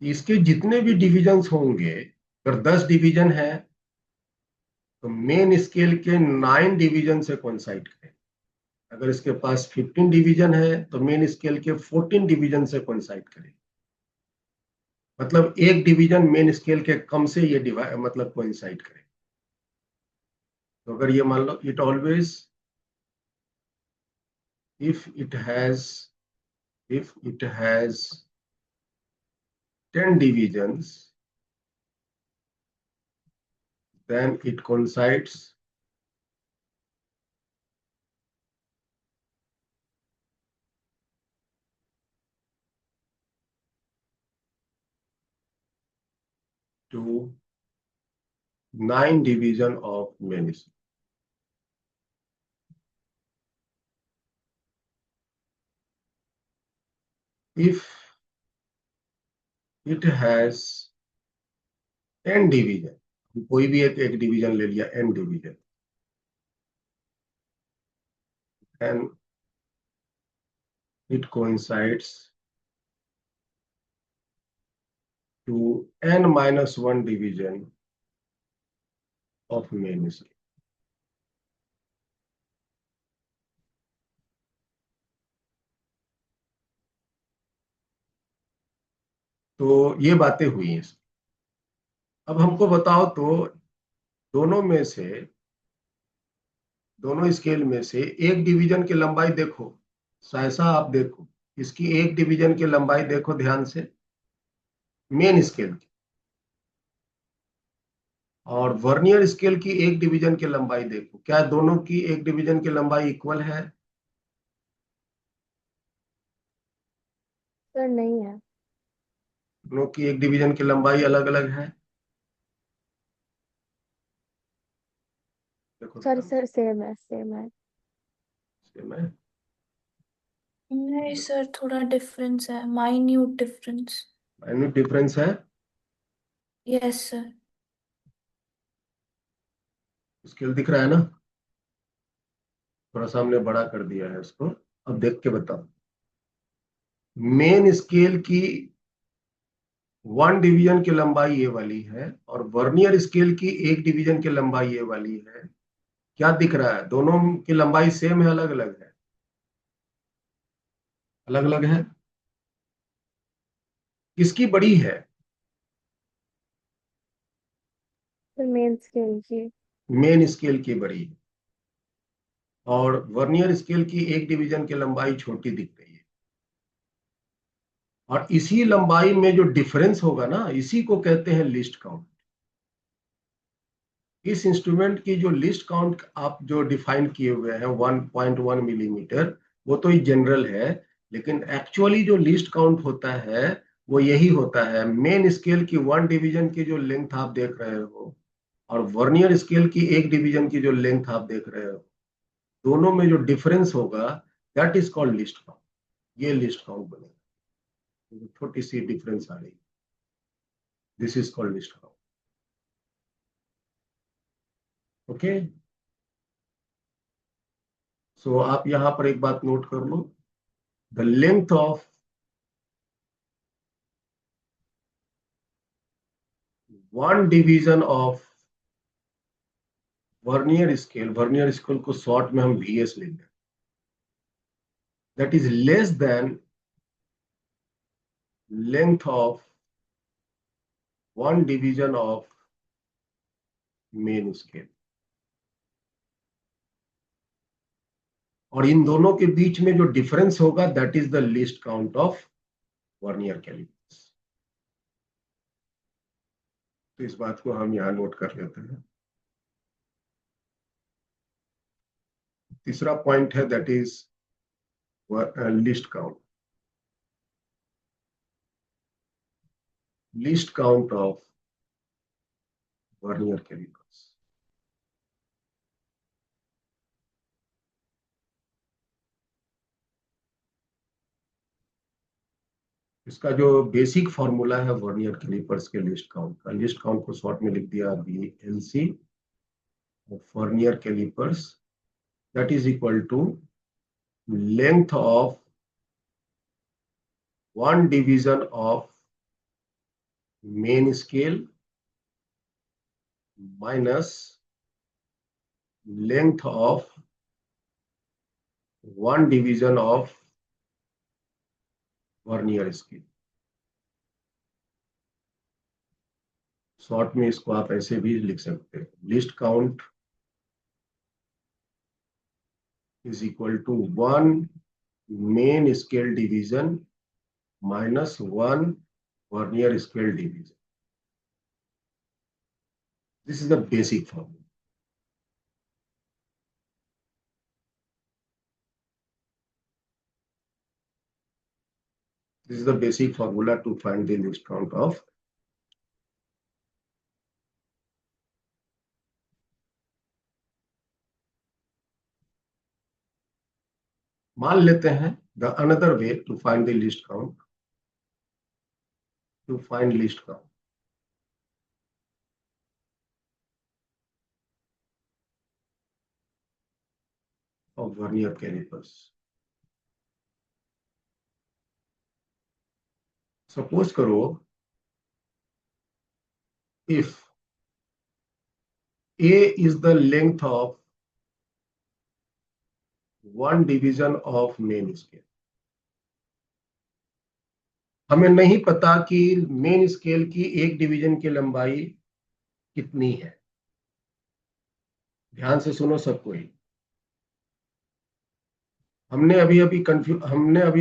इसके जितने भी डिविजन्स होंगे, अगर 10 डिवीजन है तो मेन स्केल के 9 डिवीजन से कोइंसाइड करें। अगर इसके पास 15 डिवीजन है तो मेन स्केल के 14 डिवीजन से कोइंसाइड करें। मतलब एक डिवीजन मेन स्केल के कम से ये मतलब कोइंसाइड करे। तो अगर ये मान लो it always if it has 10 divisions, then it coincides to 9 division of main scale. If it has n division, कोई भी एक डिवीजन ले लिया, n division, and it coincides to n-1 division of main scale. तो ये बातें हुई हैं। अब हमको बताओ तो दोनों स्केल में से एक डिवीजन की लंबाई देखो, सहसा आप देखो, इसकी एक डिवीजन की लंबाई देखो ध्यान से, मेन स्केल की, और वर्नियर स्केल की एक डिवीजन की लंबाई देखो, क्या दोनों की एक डिवीजन की लंबाई इक्वल है? सर नहीं है। दोनों की एक डिवीजन की लंबाई अलग अलग है। देखो सर सर सेम है, सेम है। सेम है। नहीं सर, थोड़ा डिफरेंस है, माइन्यूट डिफरेंस। माइन्यूट डिफरेंस है। Yes sir. स्केल दिख रहा है ना? थोड़ा सा हमने बड़ा कर दिया है इसको, अब देख के बताओ। मेन स्केल की वन डिवीजन की लंबाई ये वाली है और वर्नियर स्केल की एक डिवीजन की लंबाई ये वाली है। क्या दिख रहा है? दोनों की लंबाई सेम है, अलग अलग है? अलग अलग है। किसकी बड़ी है? सर मेन स्केल की। मेन स्केल की बड़ी है, और वर्नियर स्केल की एक डिवीजन की लंबाई छोटी दिख रही है। और इसी लंबाई में जो डिफरेंस होगा ना, इसी को कहते हैं लिस्ट काउंट। इस इंस्ट्रूमेंट की जो लिस्ट काउंट आप जो डिफाइन किए हुए हैं 1.1 मिलीमीटर, वो तो जनरल है, लेकिन एक्चुअली जो लिस्ट काउंट होता है वो यही होता है। मेन स्केल की वन डिवीजन की जो लेंथ आप देख रहे हो और वर्नियर स्केल की एक डिवीजन की जो लेंथ आप देख रहे हो, दोनों में जो डिफरेंस होगा that is called least count. ये लिस्ट काउंट बनेगा। छोटी सी डिफरेंस आ रही, this is called least count. Okay, so आप यहां पर एक बात नोट कर लो, the length of one division of vernier scale को शॉर्ट में हम VS लेंगे, that is less than length of one division of main scale. और इन दोनों के बीच में जो डिफरेंस होगा that is the least count of vernier calipers. तो इस बात को हम यहां नोट कर लेते हैं। तीसरा पॉइंट है that is least count. Least count of vernier calipers. इसका जो बेसिक फॉर्मूला है वर्नियर कैलिपर्स के लिस्ट काउंट का, लिस्ट काउंट को शॉर्ट में लिख दिया VLC of vernier calipers, that is equal to length of one division of main scale minus length of one division of vernier scale. Short में इसको आप ऐसे भी लिख सकते हैं, least count is equal to one main scale division minus one vernier scale division. This is the basic formula. This is the basic formula to find the least count of मान लेते हैं the another way to find the least count, to find least count of vernier calipers. Suppose करो if A is the length of one division of main scale हमें नहीं पता कि main scale की एक डिवीजन की लंबाई कितनी है। ध्यान से सुनो सब कोई। हमने अभी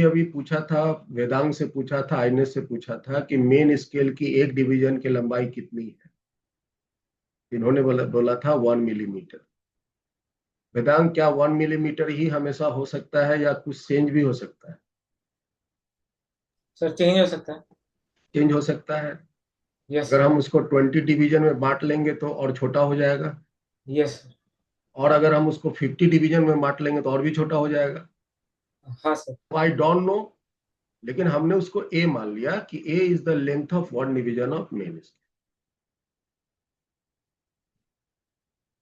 अभी पूछा था, वेदांग से पूछा था, आइनेस से पूछा था कि मेन स्केल की एक डिवीजन की लंबाई कितनी है। इन्होंने बोला था 1 मिलीमीटर। वेदांग, क्या 1 मिलीमीटर ही हमेशा हो सकता है या कुछ चेंज भी हो सकता है? सर चेंज हो सकता है। चेंज हो सकता है। यस अगर हम उसको 20 डिवीजन में बांट लेंगे तो और छोटा हो जाएगा, यस सर। और अगर हम उसको 50 डिवीजन में बांट लेंगे तो और भी छोटा हो जाएगा। हाँ सर। आई डोंट नो, लेकिन हमने उसको ए मान लिया कि A is the length of 1 division of main scale.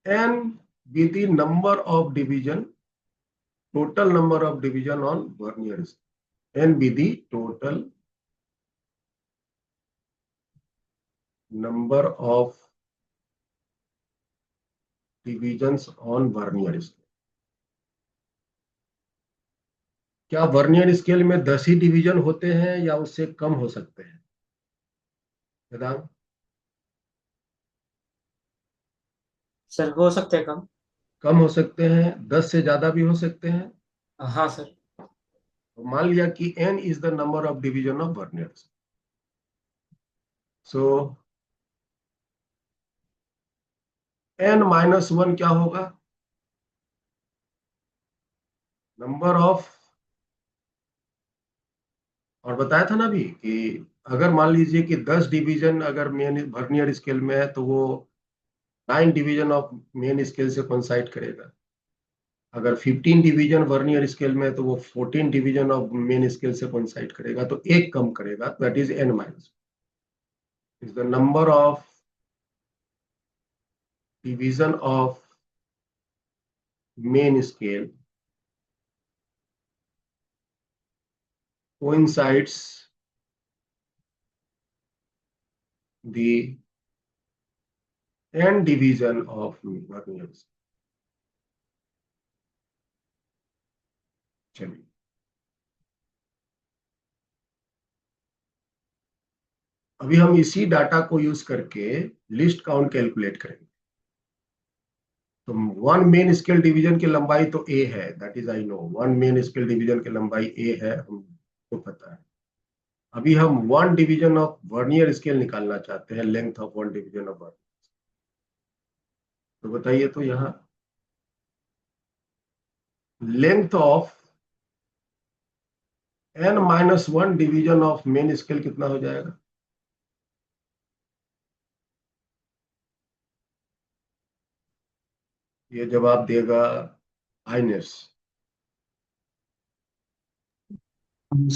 and be the number of division, total number of division on vernier scale, and be the total number of divisions on vernier scale। क्या vernier scale में 10 ही division होते हैं या उससे कम हो सकते हैं? वेदांत, sir हो सकते हैं कम। कम हो सकते हैं, 10 से ज्यादा भी हो सकते हैं। हाँ सर। तो मान लिया कि n is the number of division of vernier. So n-1 क्या होगा? नंबर ऑफ, और बताया था ना अभी कि अगर मान लीजिए कि 10 डिवीजन अगर मेन वर्नियर स्केल में है तो वो 9 डिवीजन ऑफ मेन स्केल से कोइंसाइड करेगा। अगर 15 डिवीजन वर्नियर स्केल में है तो वो 14 डिवीजन ऑफ मेन स्केल से कोइंसाइड करेगा, तो एक कम करेगा, that is n- is the number of division of main scale coincides the n division of vernier scale. चलिए, अभी हम इसी डाटा को यूज करके लिस्ट काउंट कैलकुलेट करेंगे। तो वन मेन स्केल डिवीजन की लंबाई तो ए है, that is I know, one main scale division की लंबाई ए है, हमको पता है। अभी हम one division of vernier scale निकालना चाहते हैं, length of one division of vernier. तो बताइए, तो यहाँ length of n-1 division of main scale कितना हो जाएगा? ये जवाब देगा आइनेस।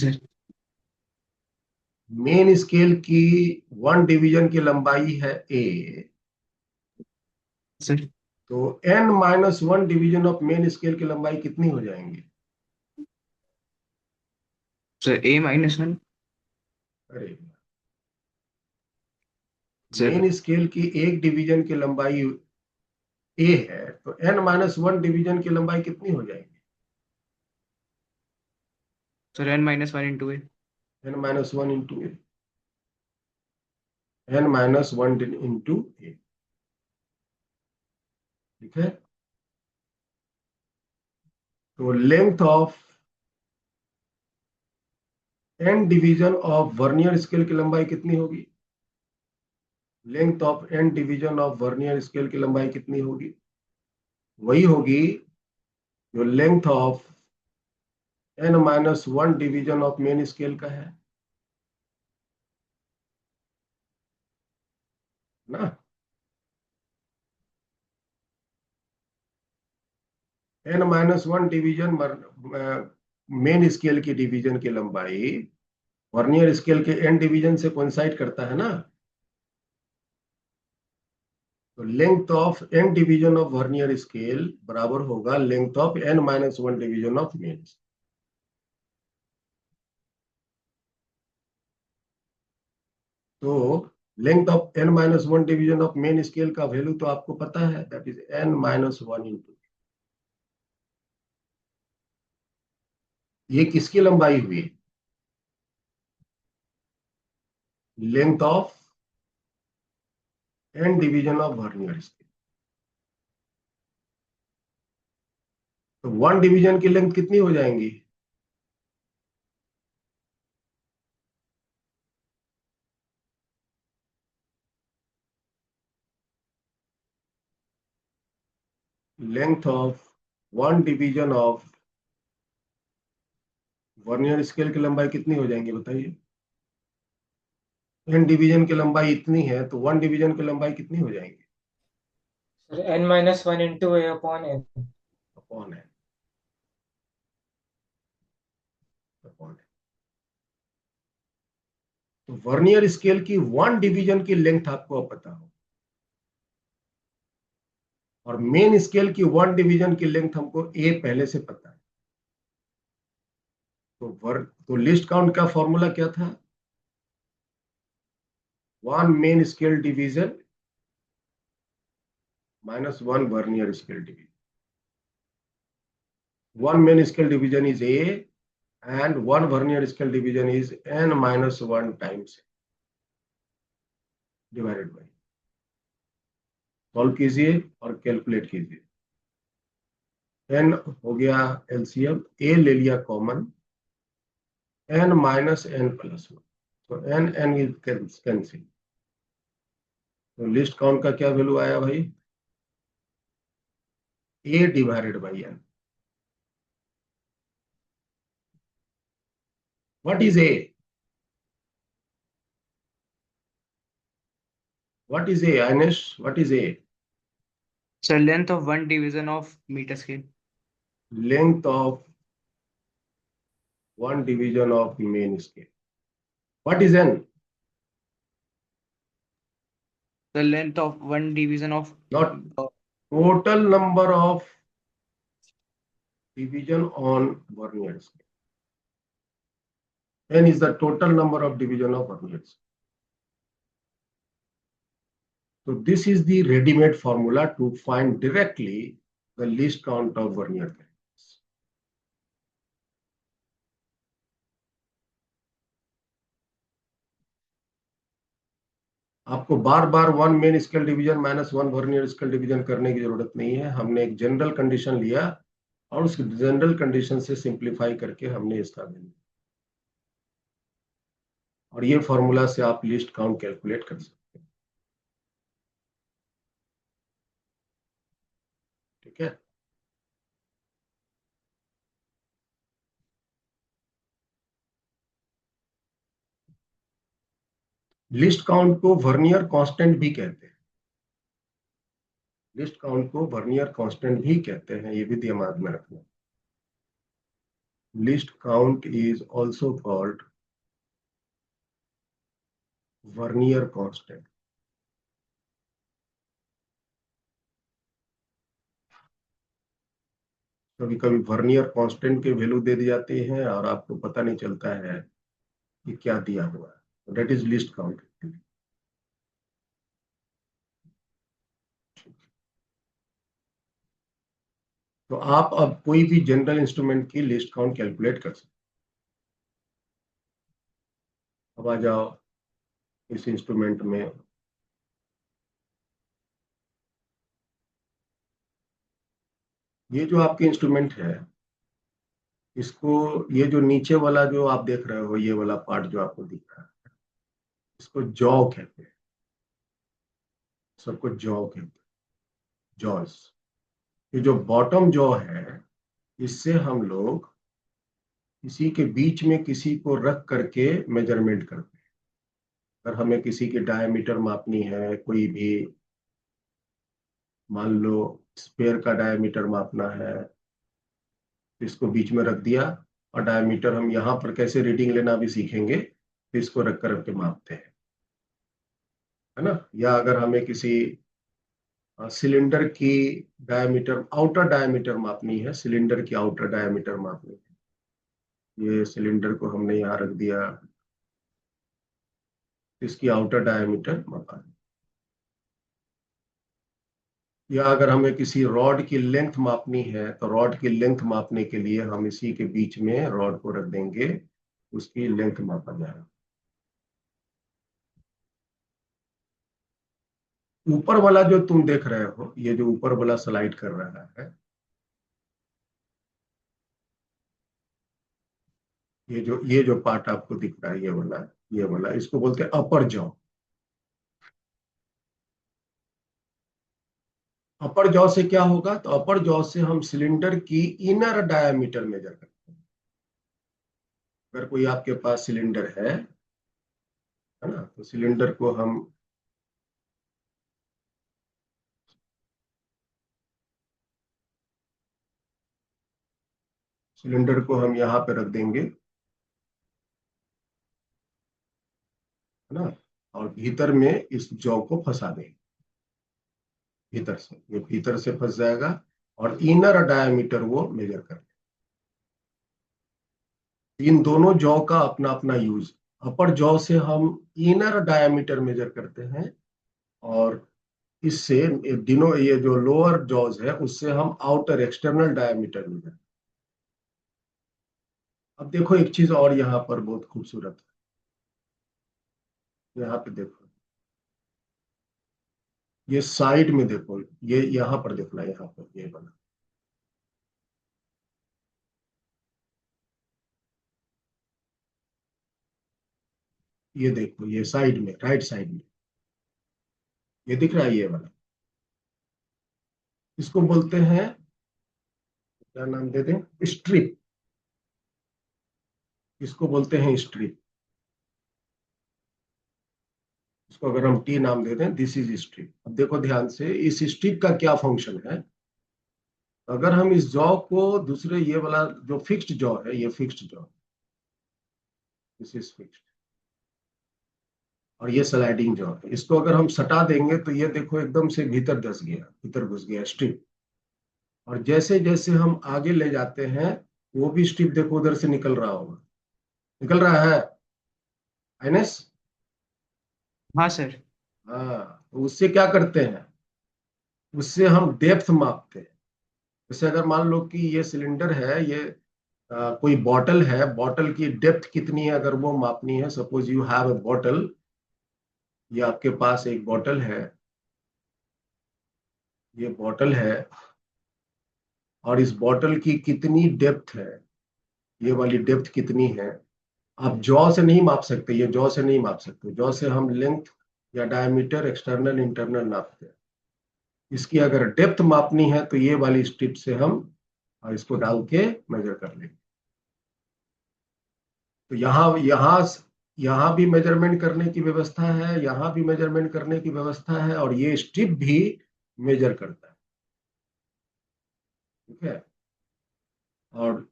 सर मेन स्केल की वन डिवीजन की लंबाई है ए, सर तो n-1 division of main scale की लंबाई कितनी हो जाएंगी? सर A-1 अरे, सर मेन स्केल की एक डिवीजन की लंबाई ए है, तो n-1 डिवीजन की लंबाई कितनी हो जाएगी? सर N-1 इंटू ए। n-1 इंटू ए, n-1 इंटू ए, ठीक है। तो length of n division of vernier scale की लंबाई कितनी होगी? Length of n division of vernier scale की लंबाई कितनी होगी? वही होगी जो length of n-1 division of main scale का है ना। n-1 डिवीजन मेन स्केल की डिवीजन की लंबाई वर्नियर स्केल के n डिवीजन से कोइंसाइड करता है ना। तो length of n division of vernier scale बराबर होगा length of n-1 division of main. तो length of n-1 division of main scale का वैल्यू तो आपको पता है, दैट इज n-1 इंटू। ये किसकी लंबाई हुई? Length of n division of vernier scale. तो 1 डिवीजन की लेंथ कितनी हो जाएंगी? Length of 1 division of vernier scale की लंबाई कितनी हो जाएंगी बताइए? n डिवीजन की लंबाई इतनी है तो 1 डिवीजन की लंबाई कितनी हो जाएंगी? Sir n-1 into a upon n। Upon है, अपॉन है। तो वर्नियर स्केल की 1 डिवीजन की लेंथ आपको अब पता हो, और मेन स्केल की 1 डिवीजन की लेंथ हमको a पहले से पता है। तो लिस्ट काउंट का फॉर्मूला क्या था? 1 main scale division minus 1 vernier scale division. 1 main scale division is A and 1 vernier scale division is n-1 times divided by। Solve कीजिए और कैलकुलेट कीजिए। n हो गया एलसीएम, a ले लिया कॉमन, n-n+1, तो n इज कैंसिल। तो list count का क्या वैल्यू आया भाई? a divided by n। What is a? What is a, Anish? What is a? So length of one division of meter scale. Length of 1 division of main scale। What is n? The length of one division of Not total number of division on vernier scale। n is the total number of division of vernier scale। So this is the ready-made formula to find directly the least count of vernier calipers। आपको बार बार 1 main scale division minus 1 vernier scale division करने की जरूरत नहीं है। हमने एक general condition लिया और उस जनरल कंडीशन से सिंप्लीफाई करके हमने इसका वैल्यू, और ये फॉर्मूला से आप लिस्ट काउंट कैलकुलेट कर सकते हैं। ठीक है, लिस्ट काउंट को वर्नियर कांस्टेंट भी कहते हैं। लिस्ट काउंट को वर्नियर कांस्टेंट भी कहते हैं, ये भी दिमाग में रखना। List count is also called vernier constant. कभी कभी वर्नियर कांस्टेंट के वैल्यू दे दी जाती है और आपको पता नहीं चलता है कि क्या दिया हुआ है। That is least count. तो आप अब कोई भी जनरल इंस्ट्रूमेंट की लिस्ट काउंट कैलकुलेट कर सकते। अब आ जाओ इस इंस्ट्रूमेंट में। ये जो आपके इंस्ट्रूमेंट है, इसको, ये जो नीचे वाला जो आप देख रहे हो, ये वाला पार्ट जो आपको दिख रहा है, इसको जॉ कहते हैं। सबको जॉ कहते हैं, जॉस। ये जो बॉटम जॉ है, इससे हम लोग किसी के बीच में किसी को रख करके मेजरमेंट करते हैं। अगर हमें किसी की डायमीटर मापनी है, कोई भी, मान लो स्पेयर का डायमीटर मापना है, इसको बीच में रख दिया, और डायमीटर हम यहाँ पर कैसे रीडिंग लेना भी सीखेंगे, तो इसको रख कर के मापते हैं, है ना। या अगर हमें किसी सिलेंडर की डायमीटर, आउटर डायमीटर मापनी है, सिलेंडर की आउटर डायमीटर मापनी है, ये सिलेंडर को हमने यहाँ रख दिया, इसकी आउटर डायमीटर मापा। या अगर हमें किसी रॉड की लेंथ मापनी है, तो रॉड की लेंथ मापने के लिए हम इसी के बीच में रॉड को रख देंगे, उसकी लेंथ मापा जाएगा। ऊपर वाला जो तुम देख रहे हो, ये जो ऊपर वाला स्लाइड कर रहा है, ये जो पार्ट आपको दिख रहा है, ये वाला इसको बोलते हैं अपर जॉ। अपर जॉ से क्या होगा, तो अपर जॉ से हम सिलेंडर की इनर डायामीटर मेजर करते हैं। अगर कोई आपके पास सिलेंडर है ना, तो सिलेंडर को हम यहाँ पे रख देंगे, है ना, और भीतर में इस जॉ को फंसा देंगे। भीतर से, ये भीतर से फंस जाएगा और इनर डायामीटर वो मेजर कर। इन दोनों जॉ का अपना अपना यूज। अपर जॉ से हम इनर डायामीटर मेजर करते हैं, और इससे ये जो लोअर जॉज है उससे हम आउटर एक्सटर्नल डायामीटर मेजर। अब देखो एक चीज और यहाँ पर बहुत खूबसूरत है, यहाँ पे देखो, ये साइड में देखो, ये यहाँ पर देखना, यहाँ पर ये बना, ये देखो, ये साइड में, राइट साइड में ये दिख रहा है, ये वाला, इसको बोलते हैं, क्या नाम दे दें, स्ट्रिप। इसको बोलते हैं स्ट्रिप। इसको अगर हम टी नाम दे दें, दिस इज स्ट्रिप। अब देखो ध्यान से, इस स्ट्रिप का क्या फंक्शन है। अगर हम इस जॉ को दूसरे, ये वाला जो फिक्स्ड जॉ है, ये fixed jaw, this is fixed, और ये स्लाइडिंग जॉ है, इसको अगर हम सटा देंगे तो ये देखो एकदम से भीतर धस गया, भीतर घुस गया स्ट्रिप। और जैसे जैसे हम आगे ले जाते हैं, वो भी स्ट्रिप देखो उधर से निकल रहा होगा, निकल रहा है आइनेस। हाँ सर। हाँ, तो उससे क्या करते हैं, उससे हम डेप्थ मापते हैं। जैसे अगर मान लो कि ये सिलेंडर है, ये कोई बॉटल है, बॉटल की डेप्थ कितनी है अगर वो मापनी है, suppose you have a bottle, ये आपके पास एक बॉटल है, ये बॉटल है, और इस बॉटल की कितनी डेप्थ है, ये वाली डेप्थ कितनी है, आप जॉ से नहीं माप सकते, ये जॉ से नहीं माप सकते। जॉ से हम लेंथ या डायमीटर एक्सटर्नल इंटरनल नापते हैं। इसकी अगर डेप्थ मापनी है तो ये वाली स्ट्रिप से हम इसको डाल के मेजर कर लेंगे। तो यहाँ भी मेजरमेंट करने की व्यवस्था है, यहाँ भी मेजरमेंट करने की व्यवस्था है, और ये स्ट्रिप भी मेजर करता है। ठीक है, और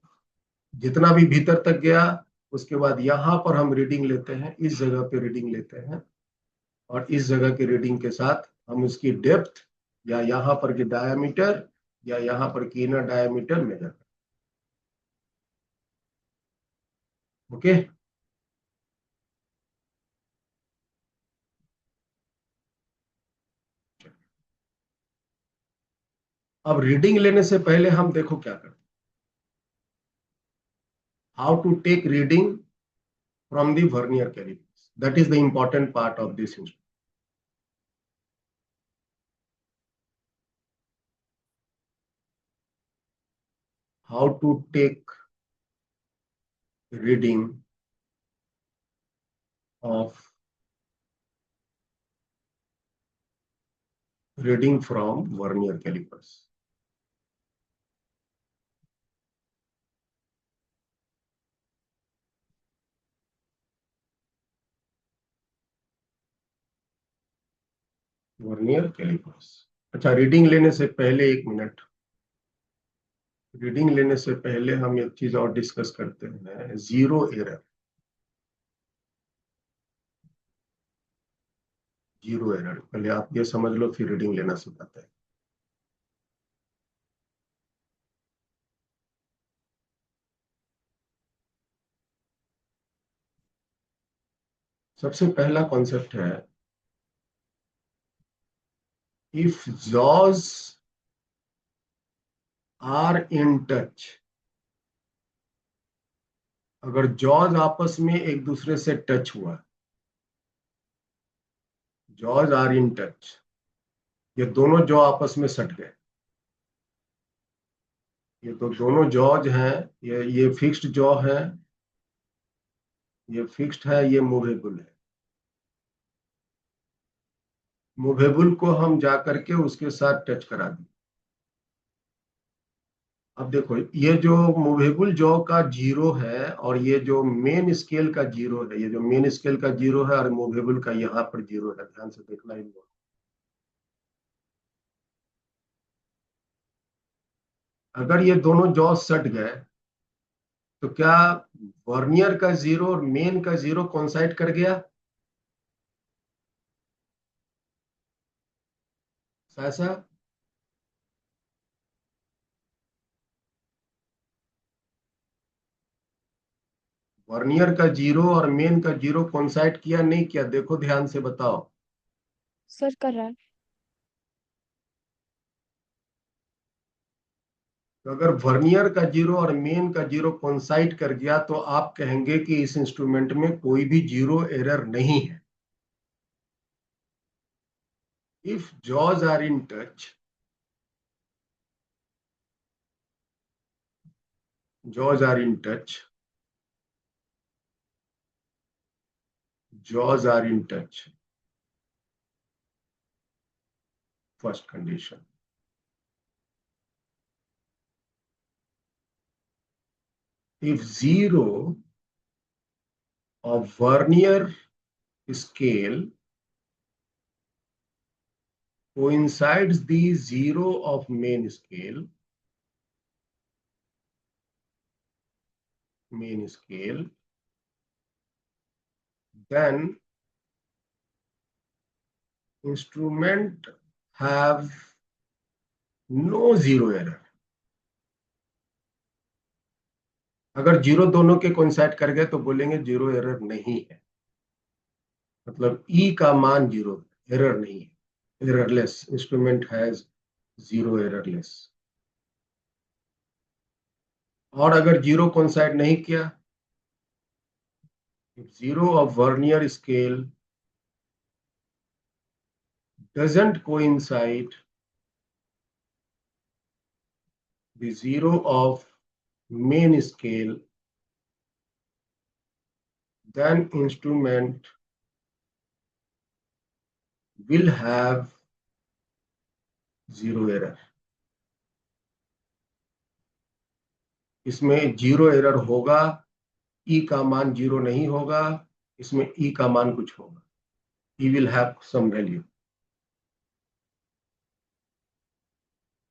जितना भी भीतर तक गया, उसके बाद यहाँ पर हम रीडिंग लेते हैं, इस जगह पे रीडिंग लेते हैं, और इस जगह की रीडिंग के साथ हम उसकी डेप्थ या यहाँ पर की डायमीटर या यहाँ पर की इनर डायमीटर मेजर करते हैं। ओके, अब रीडिंग लेने से पहले हम देखो क्या करते हैं, how to take reading from the vernier calipers. That is the important part of this instrument. How to take reading from vernier calipers. Vernier calipers. अच्छा, रीडिंग लेने से पहले 1 मिनट, रीडिंग लेने से पहले हम एक चीज और डिस्कस करते हैं, जीरो एरर। जीरो एरर पहले आप ये समझ लो, फिर रीडिंग लेना सिखाते हैं। सबसे पहला कॉन्सेप्ट है, if jaws are in touch, अगर जॉज आपस में एक दूसरे से टच हुआ, जॉज आर इन टच, ये दोनों जॉ आपस में सट गए। ये तो दोनों जॉज हैं, ये फिक्स्ड जॉ है, ये फिक्स्ड है, ये मूवेबल है। मूवेबल को हम जा करके उसके साथ टच करा दें। अब देखो, ये जो मूवेबल जॉ का जीरो है और ये जो मेन स्केल का जीरो है, ये जो मेन स्केल का जीरो है और मूवेबल का यहाँ पर जीरो है, ध्यान से देखना ही। अगर ये दोनों जॉ सट गए तो क्या वर्नियर का जीरो और मेन का जीरो कोइंसाइड कर गया? ऐसा वर्नियर का जीरो और मेन का जीरो कोइंसाइड किया नहीं किया? देखो ध्यान से बताओ। सर कर रहा है। तो अगर वर्नियर का जीरो और मेन का जीरो कोइंसाइड कर गया तो आप कहेंगे कि इस इंस्ट्रूमेंट में कोई भी जीरो एरर नहीं है। If jaws are in touch, jaws are in touch, jaws are in touch, first condition. If zero of vernier scale coincides the zero of main scale, then instrument have no zero error. अगर zero दोनों के coincide कर गए तो बोलेंगे zero error नहीं है, मतलब ई का मान जीरो, एरर नहीं है, errorless instrument has zero errorless. और अगर जीरो कोइंसाइड नहीं किया, if zero of vernier scale doesn't coincide the zero of main scale, then instrument will have zero error. इसमें जीरो एरर होगा, ई का मान जीरो नहीं होगा, इसमें ई का मान कुछ होगा, ई विल हैव सम वैल्यू।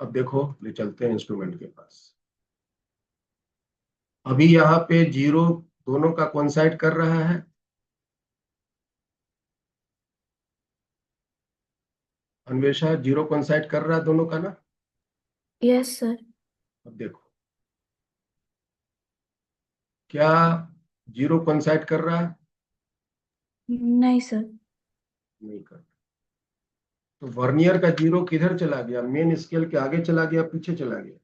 अब देखो, ले चलते हैं इंस्ट्रूमेंट के पास। अभी यहाँ पे जीरो दोनों का कोइंसाइड कर रहा है, अन्वेषा, जीरो कोइंसाइड कर रहा है दोनों का ना? Yes sir. अब देखो, क्या जीरो कोइंसाइड कर रहा है? नहीं सर। नहीं कर। तो वर्नियर का जीरो किधर चला गया? मेन स्केल के आगे चला गया, पीछे चला गया?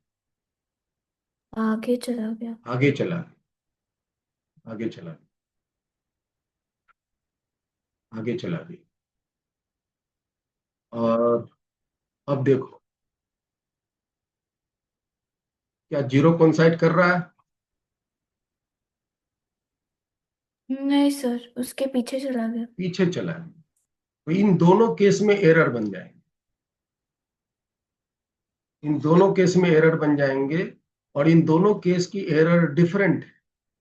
आगे चला गया। आगे चला गया, आगे चला गया, आगे चला गया। और अब देखो, क्या जीरो कोइंसाइड कर रहा है? नहीं सर, उसके पीछे चला गया। पीछे चला गया। तो इन दोनों केस में एरर बन जाएंगे, इन दोनों केस में एरर बन जाएंगे, और इन दोनों केस की एरर डिफरेंट।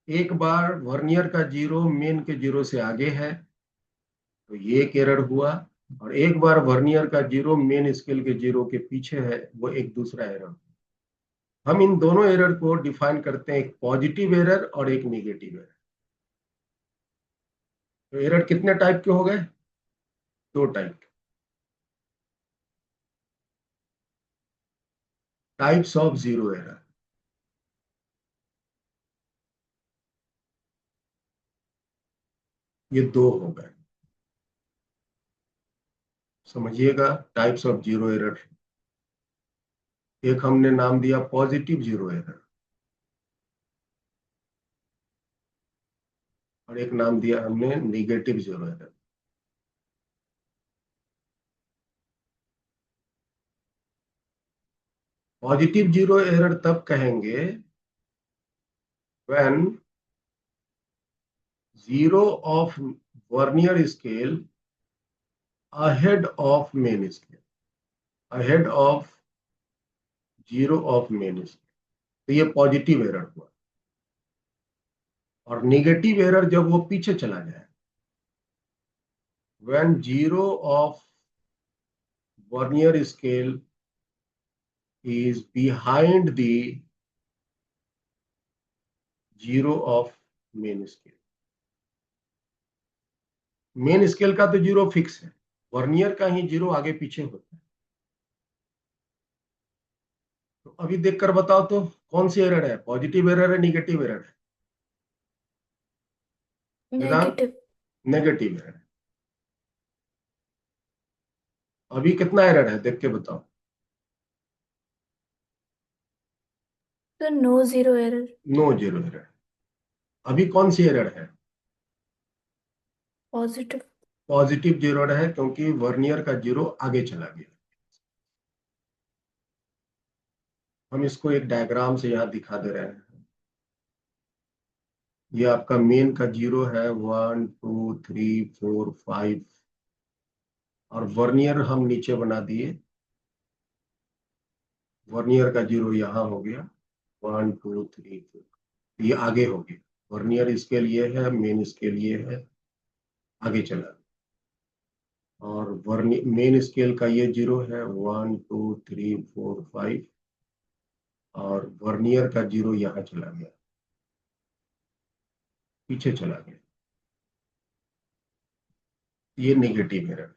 एक बार वर्नियर का जीरो मेन के जीरो से आगे है तो ये एक एरर हुआ, और एक बार वर्नियर का जीरो मेन स्केल के जीरो के पीछे है, वो एक दूसरा एरर। हम इन दोनों एरर को डिफाइन करते हैं, एक पॉजिटिव एरर और एक नेगेटिव एरर। तो एरर कितने टाइप के हो गए? दो type. Types of zero error, ये दो हो गए, समझिएगा। टाइप्स ऑफ जीरो एरर, एक हमने नाम दिया पॉजिटिव जीरो एरर और एक नाम दिया हमने negative zero error. Positive zero error तब कहेंगे when zero of vernier scale ahead of main scale, ahead of zero of main scale, तो ये पॉजिटिव एरर हुआ। और निगेटिव एरर जब वो पीछे चला जाए, when zero of vernier scale is behind the zero of main scale. Main scale का तो जीरो फिक्स है, वर्नियर का ही जीरो आगे पीछे होता है। तो अभी देखकर बताओ तो कौन सी एरर है, पॉजिटिव एरर है निगेटिव एरर है? नेगेटिव। नेगेटिव एरर है। अभी कितना एरर है देख के बताओ। तो no zero error. No zero error. अभी कौन सी एरर है? पॉजिटिव। पॉजिटिव जीरो है, क्योंकि वर्नियर का जीरो आगे चला गया। हम इसको एक डायग्राम से यहां दिखा दे रहे हैं। ये आपका मेन का जीरो है, 1 2 3 4 5, और वर्नियर हम नीचे बना दिए। वर्नियर का जीरो यहाँ हो गया, 1 2 3 4, ये आगे हो गया। वर्नियर स्केल ये है, मेन स्केल ये है, आगे चला। और मेन स्केल का ये जीरो है 1 2 3 4 5, और वर्नियर का जीरो यहाँ चला गया, पीछे चला गया। ये नेगेटिव एरर है।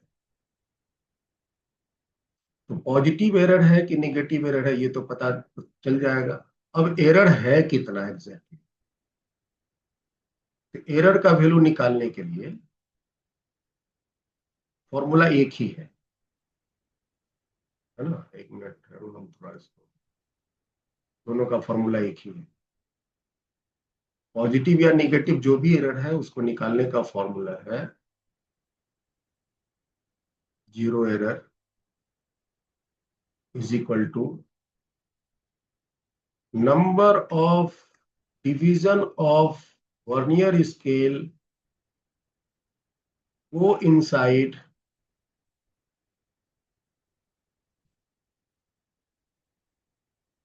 तो पॉजिटिव एरर है कि नेगेटिव एरर है ये तो पता चल जाएगा। अब एरर है कितना एग्जैक्टली, तो एरर का वैल्यू निकालने के लिए फॉर्मूला एक ही है ना। एक मिनट, हम थोड़ा इसको, दोनों का फॉर्मूला एक ही है। पॉजिटिव या नेगेटिव जो भी एरर है उसको निकालने का फॉर्मूला है zero error is equal to number of division of vernier scale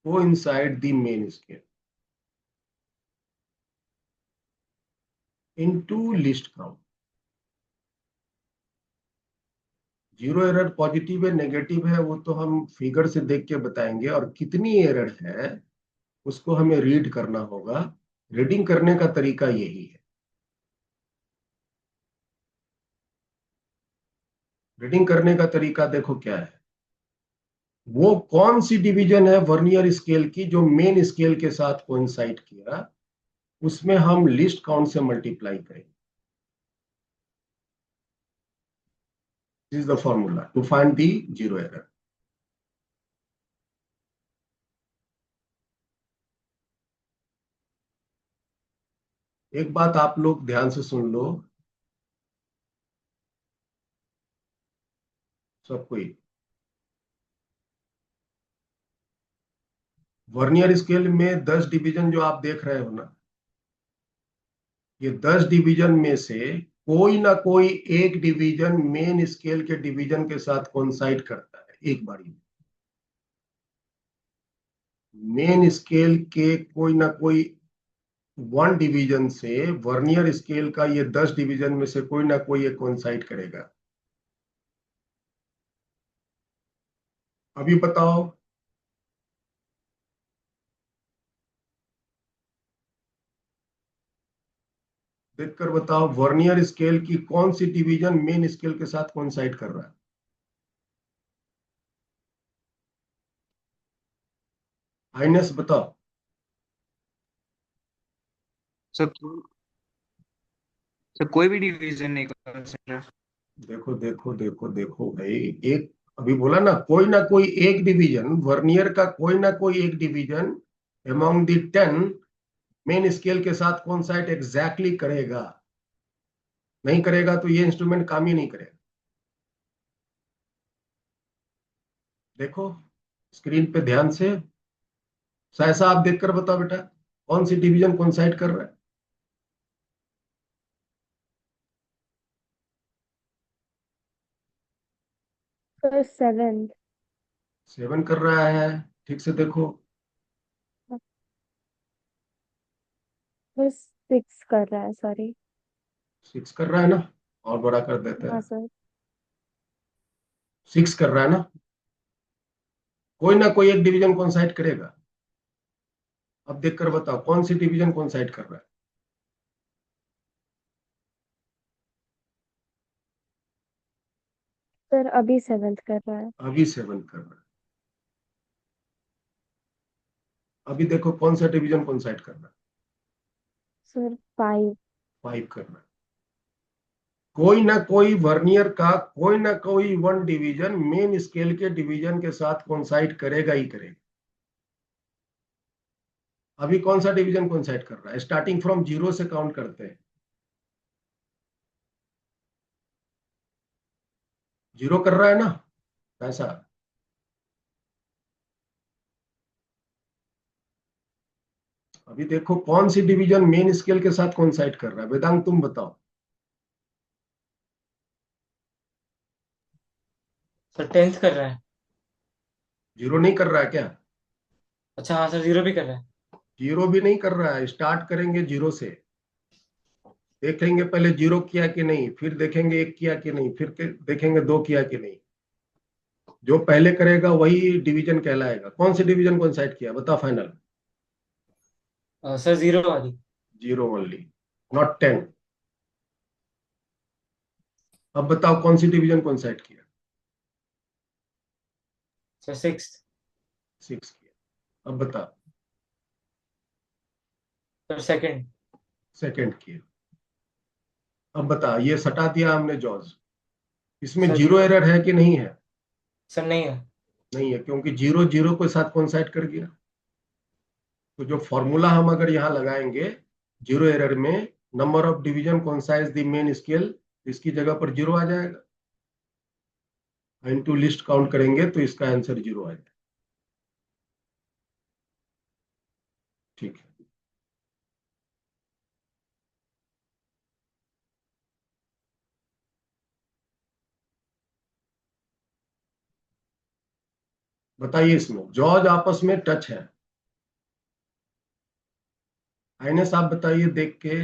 coincide the main scale into least count। Zero error positive है नेगेटिव है वो तो हम फिगर से देख के बताएंगे, और कितनी एरर है उसको हमें रीड करना होगा। रीडिंग करने का तरीका यही है। रीडिंग करने का तरीका देखो क्या है, वो कौन सी डिवीजन है वर्नियर स्केल की जो मेन स्केल के साथ कोइंसाइड किया, उसमें हम लिस्ट काउंट से मल्टीप्लाई करेंगे। This is the formula to find the zero error. एक बात आप लोग ध्यान से सुन लो सब कोई। वर्नियर स्केल में 10 डिवीजन जो आप देख रहे हो ना, ये 10 डिवीजन में से कोई ना कोई एक डिवीजन मेन स्केल के डिवीजन के साथ कोइंसाइड करता है एक बारी में। मेन स्केल के कोई ना कोई 1 डिवीजन से वर्नियर स्केल का ये 10 डिवीजन में से कोई ना कोई एक कोइंसाइड करेगा। अभी बताओ, देखकर बताओ वर्नियर स्केल की कौन सी डिवीजन मेन स्केल के साथ कोइंसाइड कर रहा है। आइनेस बताओ। सर सर कोई भी डिवीजन नहीं कर सकता। देखो देखो देखो देखो भाई, एक अभी बोला ना कोई एक डिवीजन, वर्नियर का कोई ना कोई एक division among the 10 main scale के साथ कोइंसाइड एग्जैक्टली करेगा। नहीं करेगा तो ये इंस्ट्रूमेंट काम ही नहीं करेगा। देखो स्क्रीन पे ध्यान से। ऐसा आप देखकर बताओ बेटा, कौन सी डिवीजन कोइंसाइड कर रहा है? Sir 7th। 7 कर रहा है, ठीक से देखो। बस 6 कर रहा है, सॉरी। 6 कर रहा है ना, और बड़ा कर देते हाँ हैं। सर। 6 कर रहा है ना, कोई ना कोई एक डिवीजन कोइंसाइड करेगा। अब देखकर बताओ कौन सी डिवीजन कोइंसाइड कर रहा है? सर अभी 7th कर रहा है। अभी 7 कर रहा है। अभी देखो कौन सा डिवीजन कोइंसाइड कर रहा है? सर 5। 5 कर रहा है। कोई ना कोई वर्नियर का कोई ना कोई वन डिवीजन मेन स्केल के डिवीजन के साथ कोइंसाइड करेगा ही करेगा। अभी कौन सा डिवीजन कोइंसाइड कर रहा है? स्टार्टिंग फ्रॉम 0 से काउंट करते हैं। 0 कर रहा है ना, ऐसा। अभी देखो कौन सी डिवीजन मेन स्केल के साथ कोइंसाइड कर रहा है, वेदांत तुम बताओ। सर 10th कर रहा है। 0 नहीं कर रहा है क्या? अच्छा हाँ सर 0 भी कर रहा है। 0 भी नहीं कर रहा है, स्टार्ट करेंगे 0 से। देखेंगे पहले 0 किया कि नहीं, फिर देखेंगे 1 किया कि नहीं, फिर देखेंगे 2 किया कि नहीं। जो पहले करेगा वही डिवीजन कहलाएगा। कौन सी डिवीजन कोइंसाइड किया बताओ फाइनल? सर 0 वाली। 0 ओनली, नॉट 10। अब बताओ कौन सी डिवीजन कोइंसाइड किया? Sir 6th। 6 किया। अब बताओ। Sir 2nd। सेकंड किया। अब बता, ये सटा दिया हमने जॉज। इसमें सर 0 एरर है कि नहीं है? सर नहीं है। नहीं है, क्योंकि 0 0 के साथ कोइंसाइड कर गया। तो जो फॉर्मूला हम अगर यहाँ लगाएंगे 0 एरर में, number of division coincides the main scale, इसकी जगह पर 0 आ जाएगा। इनटू लिस्ट काउंट करेंगे तो इसका आंसर 0 आ जाएगा। ठीक है। बताइए इसमें जॉज आपस में टच है? आइनेस आप बताइए देख के,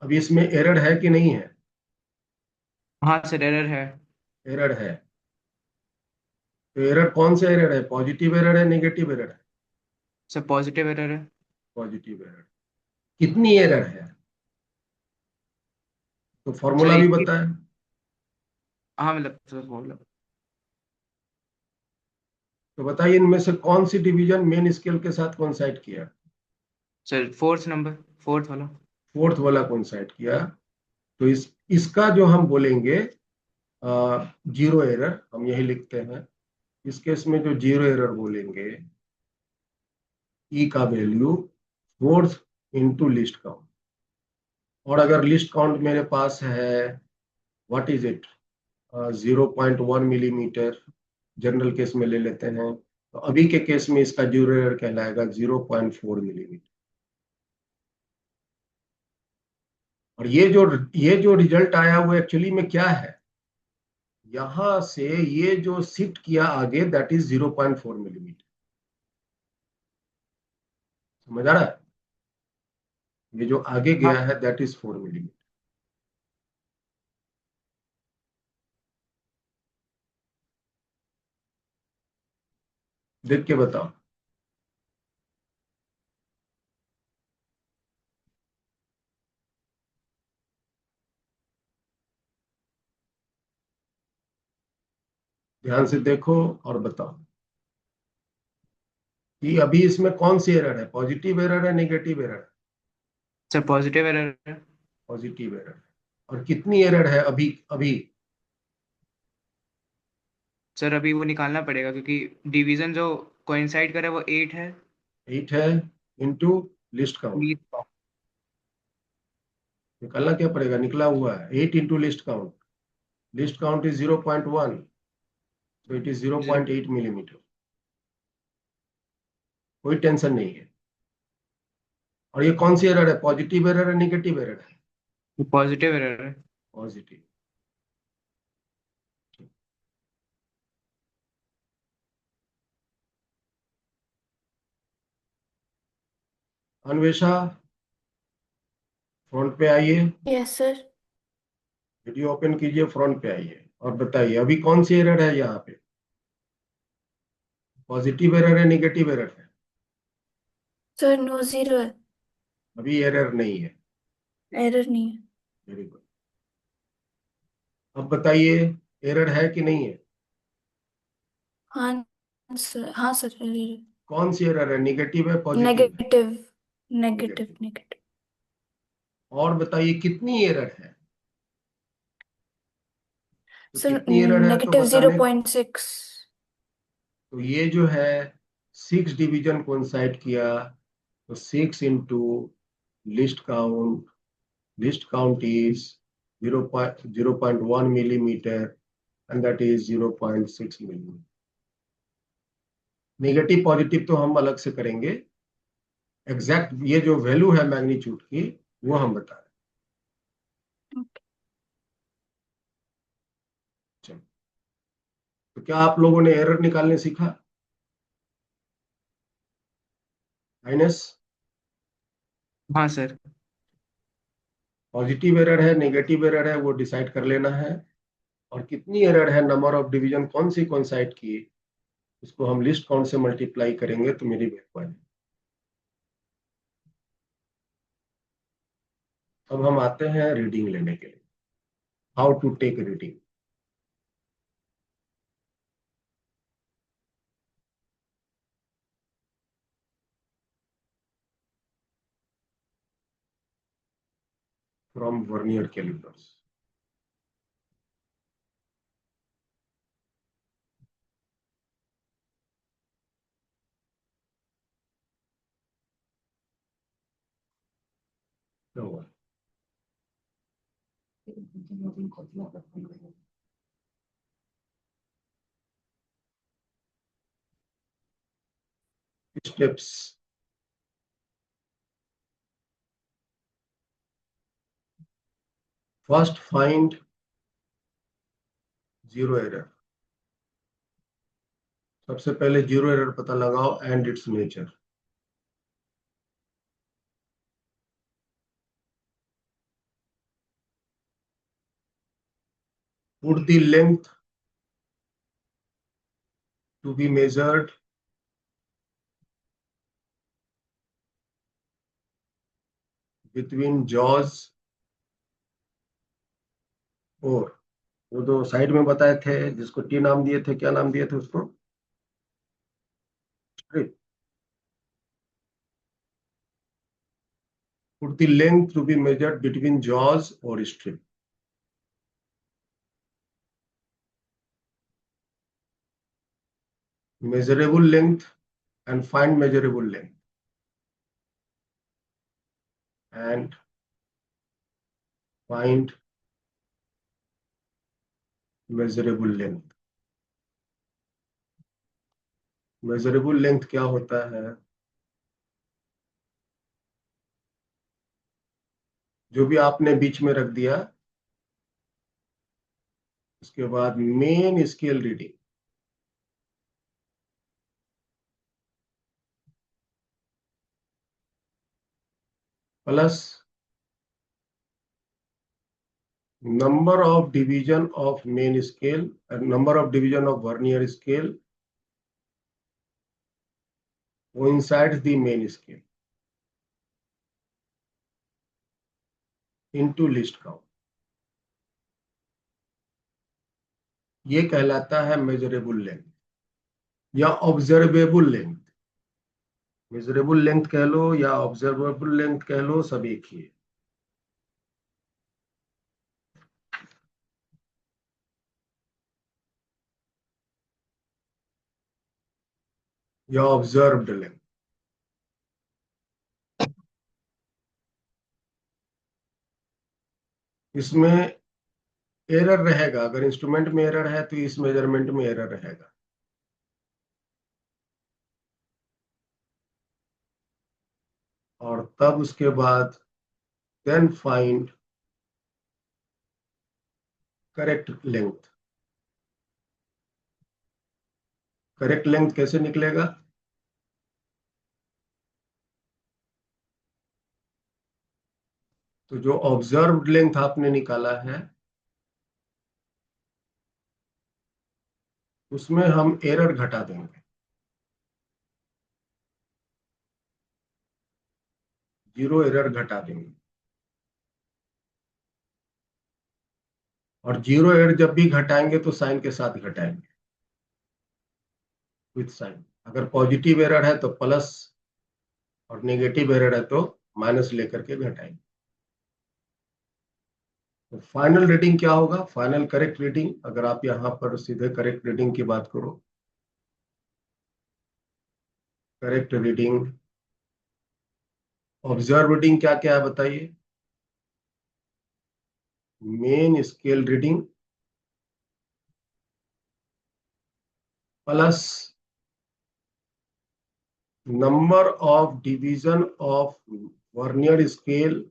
अभी इसमें एरर है कि नहीं है? हाँ सर एरर है। एरर है। तो एरर कौन से एरर है? पॉजिटिव एरर है, नेगेटिव एरर है? सर पॉजिटिव एरर है। Positive error. कितनी एरर है तो सर फॉर्मूला भी एक ही। बताए। हाँ मतलब सर बोलो। तो बताइए इनमें से कौन सी डिवीजन मेन स्केल के साथ कोइंसाइड किया? सर फोर्थ नंबर, फोर्थ वाला। फोर्थ वाला कोइंसाइड किया। तो इसका जो हम बोलेंगे 0 एरर, हम यही लिखते हैं। इस केस में जो 0 एरर बोलेंगे, ई का value fourth into least count. और अगर लिस्ट काउंट मेरे पास है, what is it, 0.1 millimetre, general case में ले लेते हैं, तो अभी के केस में इसका 0 एरर कहलाएगा 0.4 मिलीमीटर। और ये जो रिजल्ट आया वो एक्चुअली में क्या है, यहां से ये जो शिफ्ट किया आगे, दैट इज 0.4 मिलीमीटर। समझ आ रहा है? ये जो आगे हाँ गया है दैट इज 4 मिलीमीटर। देख के बताओ। ध्यान से देखो और बताओ कि अभी इसमें कौन सी एरर है, पॉजिटिव एरर है, नेगेटिव एरर है? सर पॉजिटिव एरर है। पॉजिटिव एरर है। और कितनी एरर है अभी अभी? सर अभी वो निकालना पड़ेगा क्योंकि डिवीजन जो कोइंसाइड करे वो 8 है। 8 है इंटू लिस्ट काउंट। लीस्ट। निकालना क्या पड़ेगा, निकला हुआ है 8 into least count. Least count is 0.1, so it is 0.8 millimetre. कोई टेंशन नहीं है। और ये कौन सी एरर है, पॉजिटिव एरर है निगेटिव एरर है? पॉजिटिव एरर है। पॉजिटिव। अन्वेषा फ्रंट पे आइए, यस सर। वीडियो ओपन कीजिए, फ्रंट पे आइए और बताइए अभी कौन सी एरर है यहाँ पे, पॉजिटिव एरर है निगेटिव एरर है? सर नो जीरो है, अभी एरर नहीं है। एरर नहीं है। Very good. अब बताइए एरर है कि नहीं है? हाँ सर, हाँ सर, एरर है। कौन सी एरर है, निगेटिव है पॉजिटिव है? Negative, negative, negative. नेगेटिव। और बताइए कितनी एरर है? तो सर कितनी एरर है तो नेगेटिव बताने, 0.6। तो ये जो है 6 डिवीजन कोइंसाइड किया, तो 6 into least count is 0.1 millimetre and that is 0.6 millimetre. Negative positive तो हम अलग से करेंगे, एग्जैक्ट ये जो वैल्यू है मैग्नीट्यूड की वो हम बता रहे हैं। चलो, तो क्या आप लोगों ने एरर निकालने सीखा? माइनस हाँ सर। पॉजिटिव एरर है नेगेटिव एरर है वो डिसाइड कर लेना है, और कितनी एरर है, नंबर ऑफ डिवीजन कौन सी कोइंसाइड की, उसको हम लिस्ट काउंट से मल्टीप्लाई करेंगे तो मेरी वैल्यू आ जाएगी। अब हम आते हैं रीडिंग लेने के लिए, how to take reading. From vernier calipers. Steps. First find zero error. सबसे पहले जीरो एरर पता लगाओ and its nature. put the length to be measured between jaws और, वो दो साइड में बताए थे जिसको टी नाम दिए थे, क्या नाम दिए थे उसको? Strip. Put the length to be measured between jaws or strip. Measurable length and find measurable length. And find measurable length. Measurable length क्या होता है? जो भी आपने बीच में रख दिया, उसके बाद main scale reading plus number of division of main scale and number of division of vernier scale coincides the main scale into list count। ये कहलाता है मेजरेबल लेंथ या ऑब्जर्वेबल लेंथ। मेजरेबल लेंथ कह लो या ऑब्जर्वेबल लेंथ कह लो, सब एक ही है। या ऑब्जर्व्ड लेंथ। इसमें एरर रहेगा, अगर इंस्ट्रूमेंट में एरर है तो इस मेजरमेंट में एरर रहेगा। और तब उसके बाद then find correct length. Correct length कैसे निकलेगा? तो जो ऑब्जर्व्ड लेंथ आपने निकाला है उसमें हम एरर घटा देंगे, 0 एरर घटा देंगे। और 0 एरर जब भी घटाएंगे तो साइन के साथ घटाएंगे, विथ साइन। अगर पॉजिटिव एरर है तो प्लस और नेगेटिव एरर है तो माइनस लेकर के घटाएंगे। तो फाइनल रीडिंग क्या होगा? फाइनल करेक्ट रीडिंग, अगर आप यहां पर सीधे करेक्ट रीडिंग की बात करो, करेक्ट रीडिंग, ऑब्जर्व रीडिंग क्या क्या है बताइए? Main scale reading plus number of division of vernier scale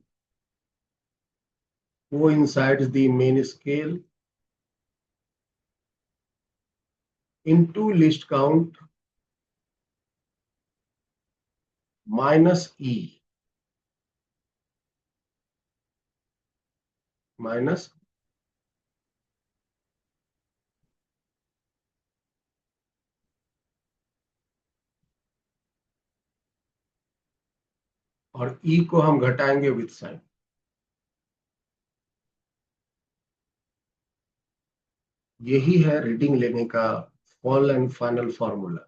coincides the main scale into least count minus E minus और E को हम घटाएंगे विथ साइन। यही है रीडिंग लेने का फुल एंड फाइनल फॉर्मूला।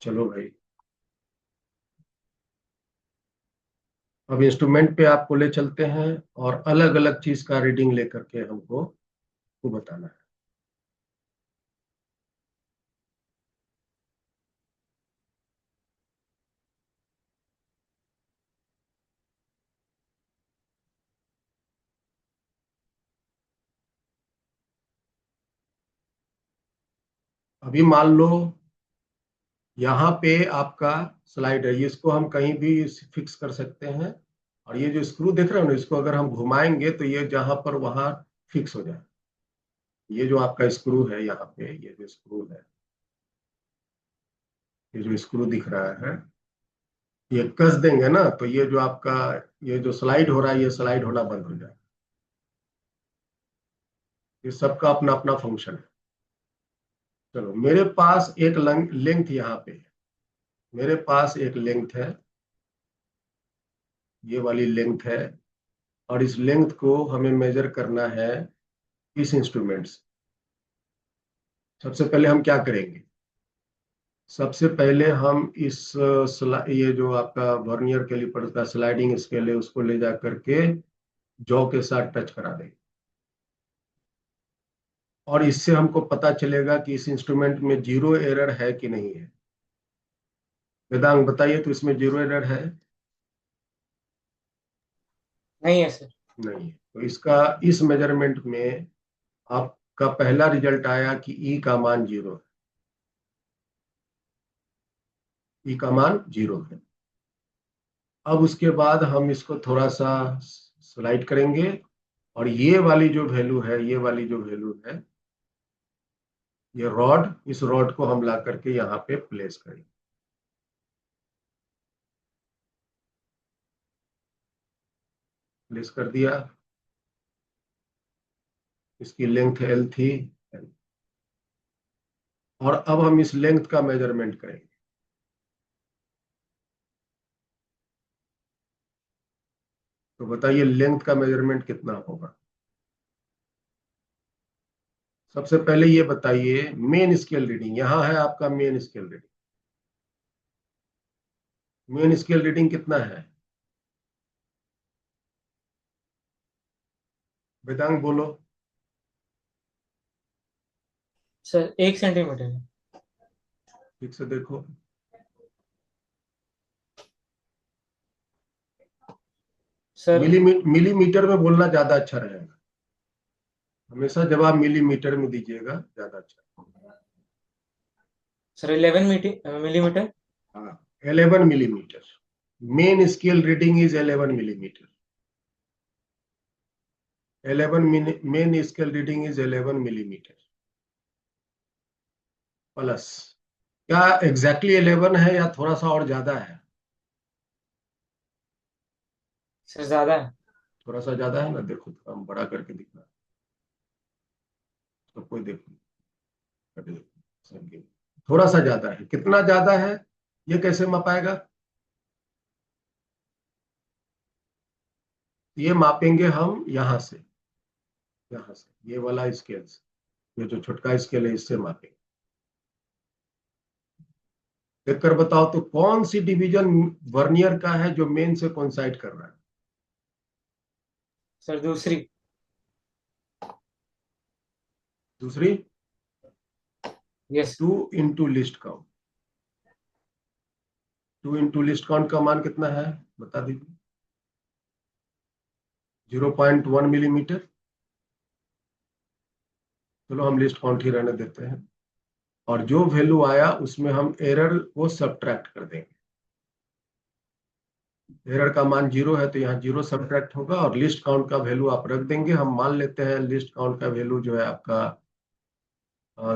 चलो भाई, अब इंस्ट्रूमेंट पे आपको ले चलते हैं और अलग अलग चीज का रीडिंग लेकर के हमको को बताना है। अभी मान लो यहाँ पे आपका स्लाइड है, इसको हम कहीं भी फिक्स कर सकते हैं। और ये जो स्क्रू देख रहे हो ना, इसको अगर हम घुमाएंगे तो ये जहां पर वहां फिक्स हो जाए। ये जो आपका स्क्रू है यहाँ पे, ये जो स्क्रू है, ये जो स्क्रू दिख रहा है, ये कस देंगे ना तो ये जो आपका ये जो स्लाइड हो रहा है, ये स्लाइड होना बंद हो जाए। ये सबका अपना अपना फंक्शन है। चलो, मेरे पास एक लेंथ यहाँ पे है, मेरे पास एक लेंथ है, ये वाली लेंथ है। और इस लेंथ को हमें मेजर करना है इस इंस्ट्रूमेंट से। सबसे पहले हम क्या करेंगे? सबसे पहले हम ये जो आपका वर्नियर कैलिपर का स्लाइडिंग स्केल है उसको ले जा करके जॉ के साथ टच करा देंगे। और इससे हमको पता चलेगा कि इस इंस्ट्रूमेंट में 0 एरर है कि नहीं है। वेदांग बताइए, तो इसमें 0 एरर है? नहीं है सर। नहीं है। तो इसका इस मेजरमेंट में आपका पहला रिजल्ट आया कि ई का मान 0 है। ई का मान 0 है। अब उसके बाद हम इसको थोड़ा सा स्लाइड करेंगे और ये वाली जो वैल्यू है, ये वाली जो वैल्यू है, ये रॉड, इस रॉड को हम ला करके यहाँ पे प्लेस करेंगे। प्लेस कर दिया। इसकी लेंथ एल थी, और अब हम इस लेंथ का मेजरमेंट करेंगे। तो बताइए लेंथ का मेजरमेंट कितना होगा? सबसे पहले ये बताइए, मेन स्केल रीडिंग यहाँ है आपका, main scale reading, main scale reading कितना है? वेदांग बोलो। सर 1 सेंटीमीटर है। ठीक से देखो। सर मिलीमीटर में बोलना ज्यादा अच्छा रहेगा। हमेशा जवाब मिलीमीटर में दीजिएगा, ज्यादा अच्छा। Sir 11 millimetre. हाँ, 11 millimetre. Main scale reading is 11 millimetre. 11 main scale reading is 11 millimetre plus. क्या एग्जैक्टली 11 है या थोड़ा सा और ज्यादा है? सर ज्यादा है। थोड़ा सा ज्यादा है ना, देखो थोड़ा हम बड़ा करके दिखा। तो कोई देखो, थोड़ा सा ज्यादा है। कितना ज्यादा है ये कैसे मापाएगा? ये मापेंगे हम यहाँ से ये वाला स्केल से, ये जो छोटका स्केल है इससे मापेंगे। देखकर बताओ तो कौन सी डिवीजन वर्नियर का है जो मेन से कोइंसाइड कर रहा है? सर दूसरी। दूसरी। Yes. 2 × list count. 2 × list count का मान कितना है बता दीजिए। 0.1 मिलीमीटर। चलो हम लिस्ट काउंट ही रहने देते हैं, और जो वैल्यू आया उसमें हम एरर को सब्ट्रैक्ट कर देंगे। एरर का मान 0 है तो यहाँ 0 सब्ट्रैक्ट होगा, और लिस्ट काउंट का वैल्यू आप रख देंगे। हम मान लेते हैं लिस्ट काउंट का वैल्यू जो है आपका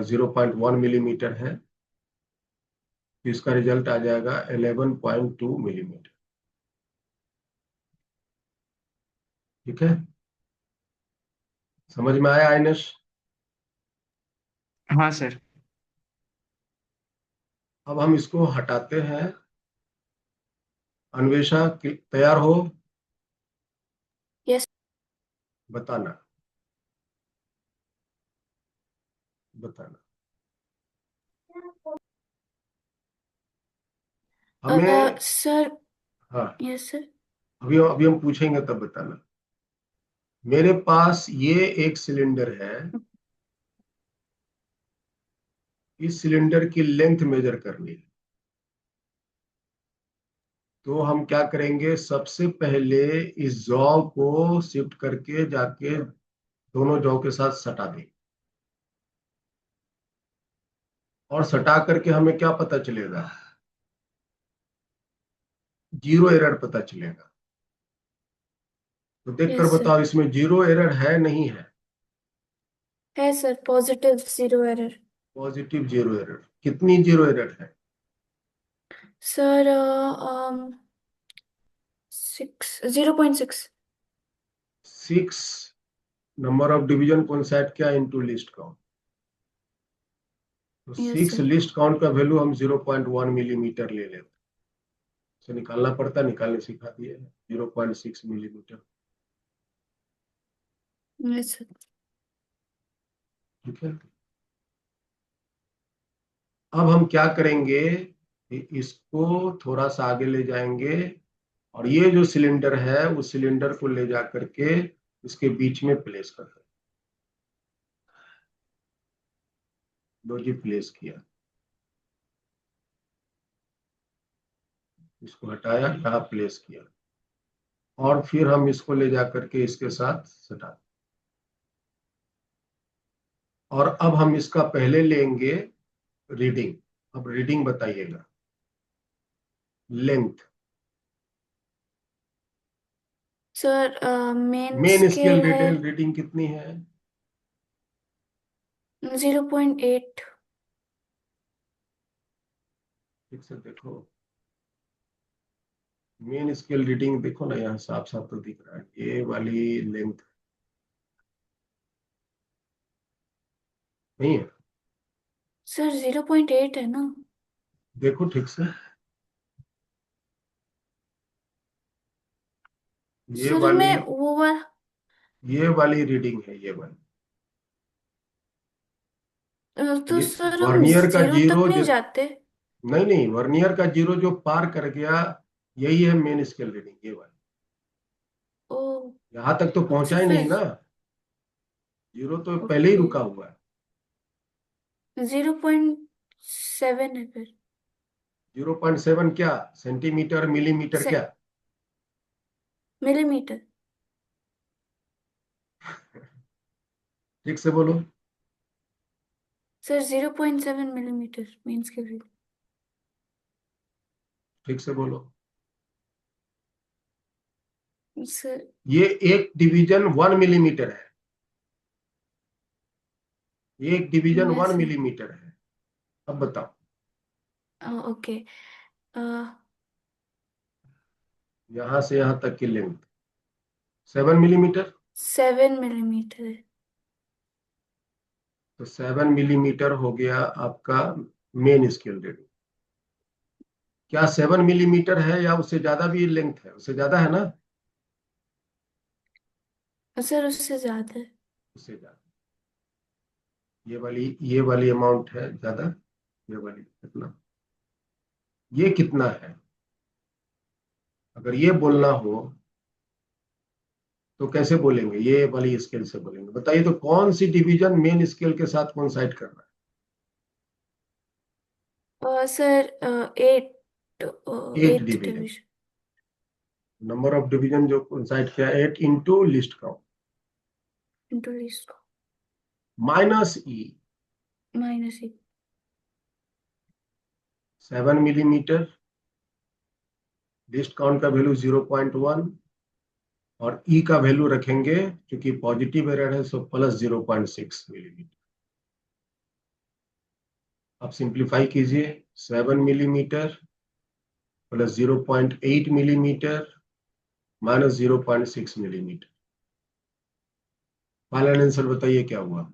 0.1 मिलीमीटर है, तो इसका रिजल्ट आ जाएगा 11.2 मिलीमीटर। ठीक है, समझ में आया आइनश? हाँ सर। अब हम इसको हटाते हैं। अन्वेषा तैयार हो? यस। बताना बताना हमें। सर। हाँ, यस सर। अभी हम पूछेंगे तब बताना। मेरे पास ये एक सिलेंडर है, इस सिलेंडर की लेंथ मेजर करनी है। तो हम क्या करेंगे, सबसे पहले इस जॉ को शिफ्ट करके जाके दोनों जॉ के साथ सटा देंगे, और सटा करके हमें क्या पता चलेगा? 0 एरर पता चलेगा। तो देख कर यस सर। बताओ इसमें 0 एरर है नहीं है? है sir, positive 0 error. Positive 0 error. कितनी 0 एरर है? Sir 0.6। 6 number of division coincide क्या इनटू लिस्ट काउंट। तो यस 6 सर। लिस्ट काउंट का वैल्यू हम 0.1 मिलीमीटर ले लेते हैं। से निकालना पड़ता, निकालने सिखा दिए 0.6 मिलीमीटर। Yes sir. ठीक है, अब हम क्या करेंगे, इसको थोड़ा सा आगे ले जाएंगे, और ये जो सिलेंडर है उस सिलेंडर को ले जा करके इसके बीच में प्लेस कर दें। लो जी, प्लेस किया। इसको हटाया, यहाँ प्लेस किया, और फिर हम इसको ले जा करके इसके साथ सटा दें। और अब हम इसका पहले लेंगे रीडिंग। अब रीडिंग बताइएगा। Length, sir main main scale scale है रीडिंग कितनी है? 0.8। ठीक से देखो, मेन स्केल रीडिंग देखो ना, यहाँ साफ साफ तो दिख रहा है ये वाली लेंथ नहीं है। सर 0.8 है ना? देखो ठीक से, ये सर वाली, मैं वो वाला ये वाली रीडिंग है, ये वाली। तो ये सर हम वर्नियर का 0 तक जीरो नहीं जो, जाते। नहीं नहीं, वर्नियर का जीरो जो पार कर गया, यही है मेन स्केल रीडिंग, ये वाली। ओ। यहाँ तक तो अच्छा पहुंचा ही नहीं फिर। ना, जीरो तो पहले ही ओके। रुका हुआ है। 0.7 है फिर 0.7 क्या? सेंटीमीटर, मिलीमीटर, से, क्या? मिलीमीटर। ठीक से बोलो। सर 0.7 मिलीमीटर मीन्स के फिर ठीक से बोलो। सर ये एक डिवीजन 1 मिलीमीटर है। एक डिवीजन वन वैसे मिलीमीटर है। अब बताओ। ओके यहां से यहां तक की लेंथ 7 मिलीमीटर। 7 मिलीमीटर है। तो 7 मिलीमीटर हो गया आपका मेन स्केल रीडिंग। क्या 7 मिलीमीटर है या उससे ज्यादा भी लेंथ है? उससे ज्यादा है ना? सर उससे ज्यादा है। उससे ज्यादा। ये वाली अमाउंट है ज्यादा। ये वाली कितना? ये कितना है? अगर ये बोलना हो तो कैसे बोलेंगे? ये वाली स्केल से बोलेंगे। बताइए तो कौन सी डिवीजन मेन स्केल के साथ कोइंसाइड कर रहा सर एट है? 8 eight division. Division number of division जो कोइंसाइड किया 8 into least count into least minus E. -8। 7 millimetre. Least count का वैल्यू 0.1 और ई का वैल्यू रखेंगे क्योंकि पॉजिटिव एरर है, सो प्लस 0.6 मिलीमीटर। अब सिंप्लीफाई कीजिए। 7 millimetre plus 0.8 millimetre minus 0.6 millimetre. Final answer बताइए क्या हुआ?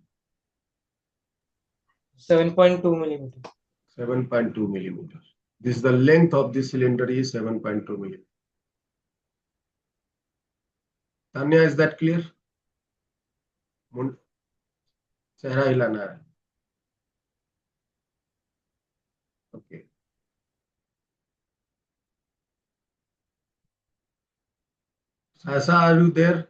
7.2 millimetre. 7.2 millimeter. This is the length of this cylinder is 7.2 millimeter. Tanya, is that clear? चेहरा हिलाना है। Okay. Sasa, are you there?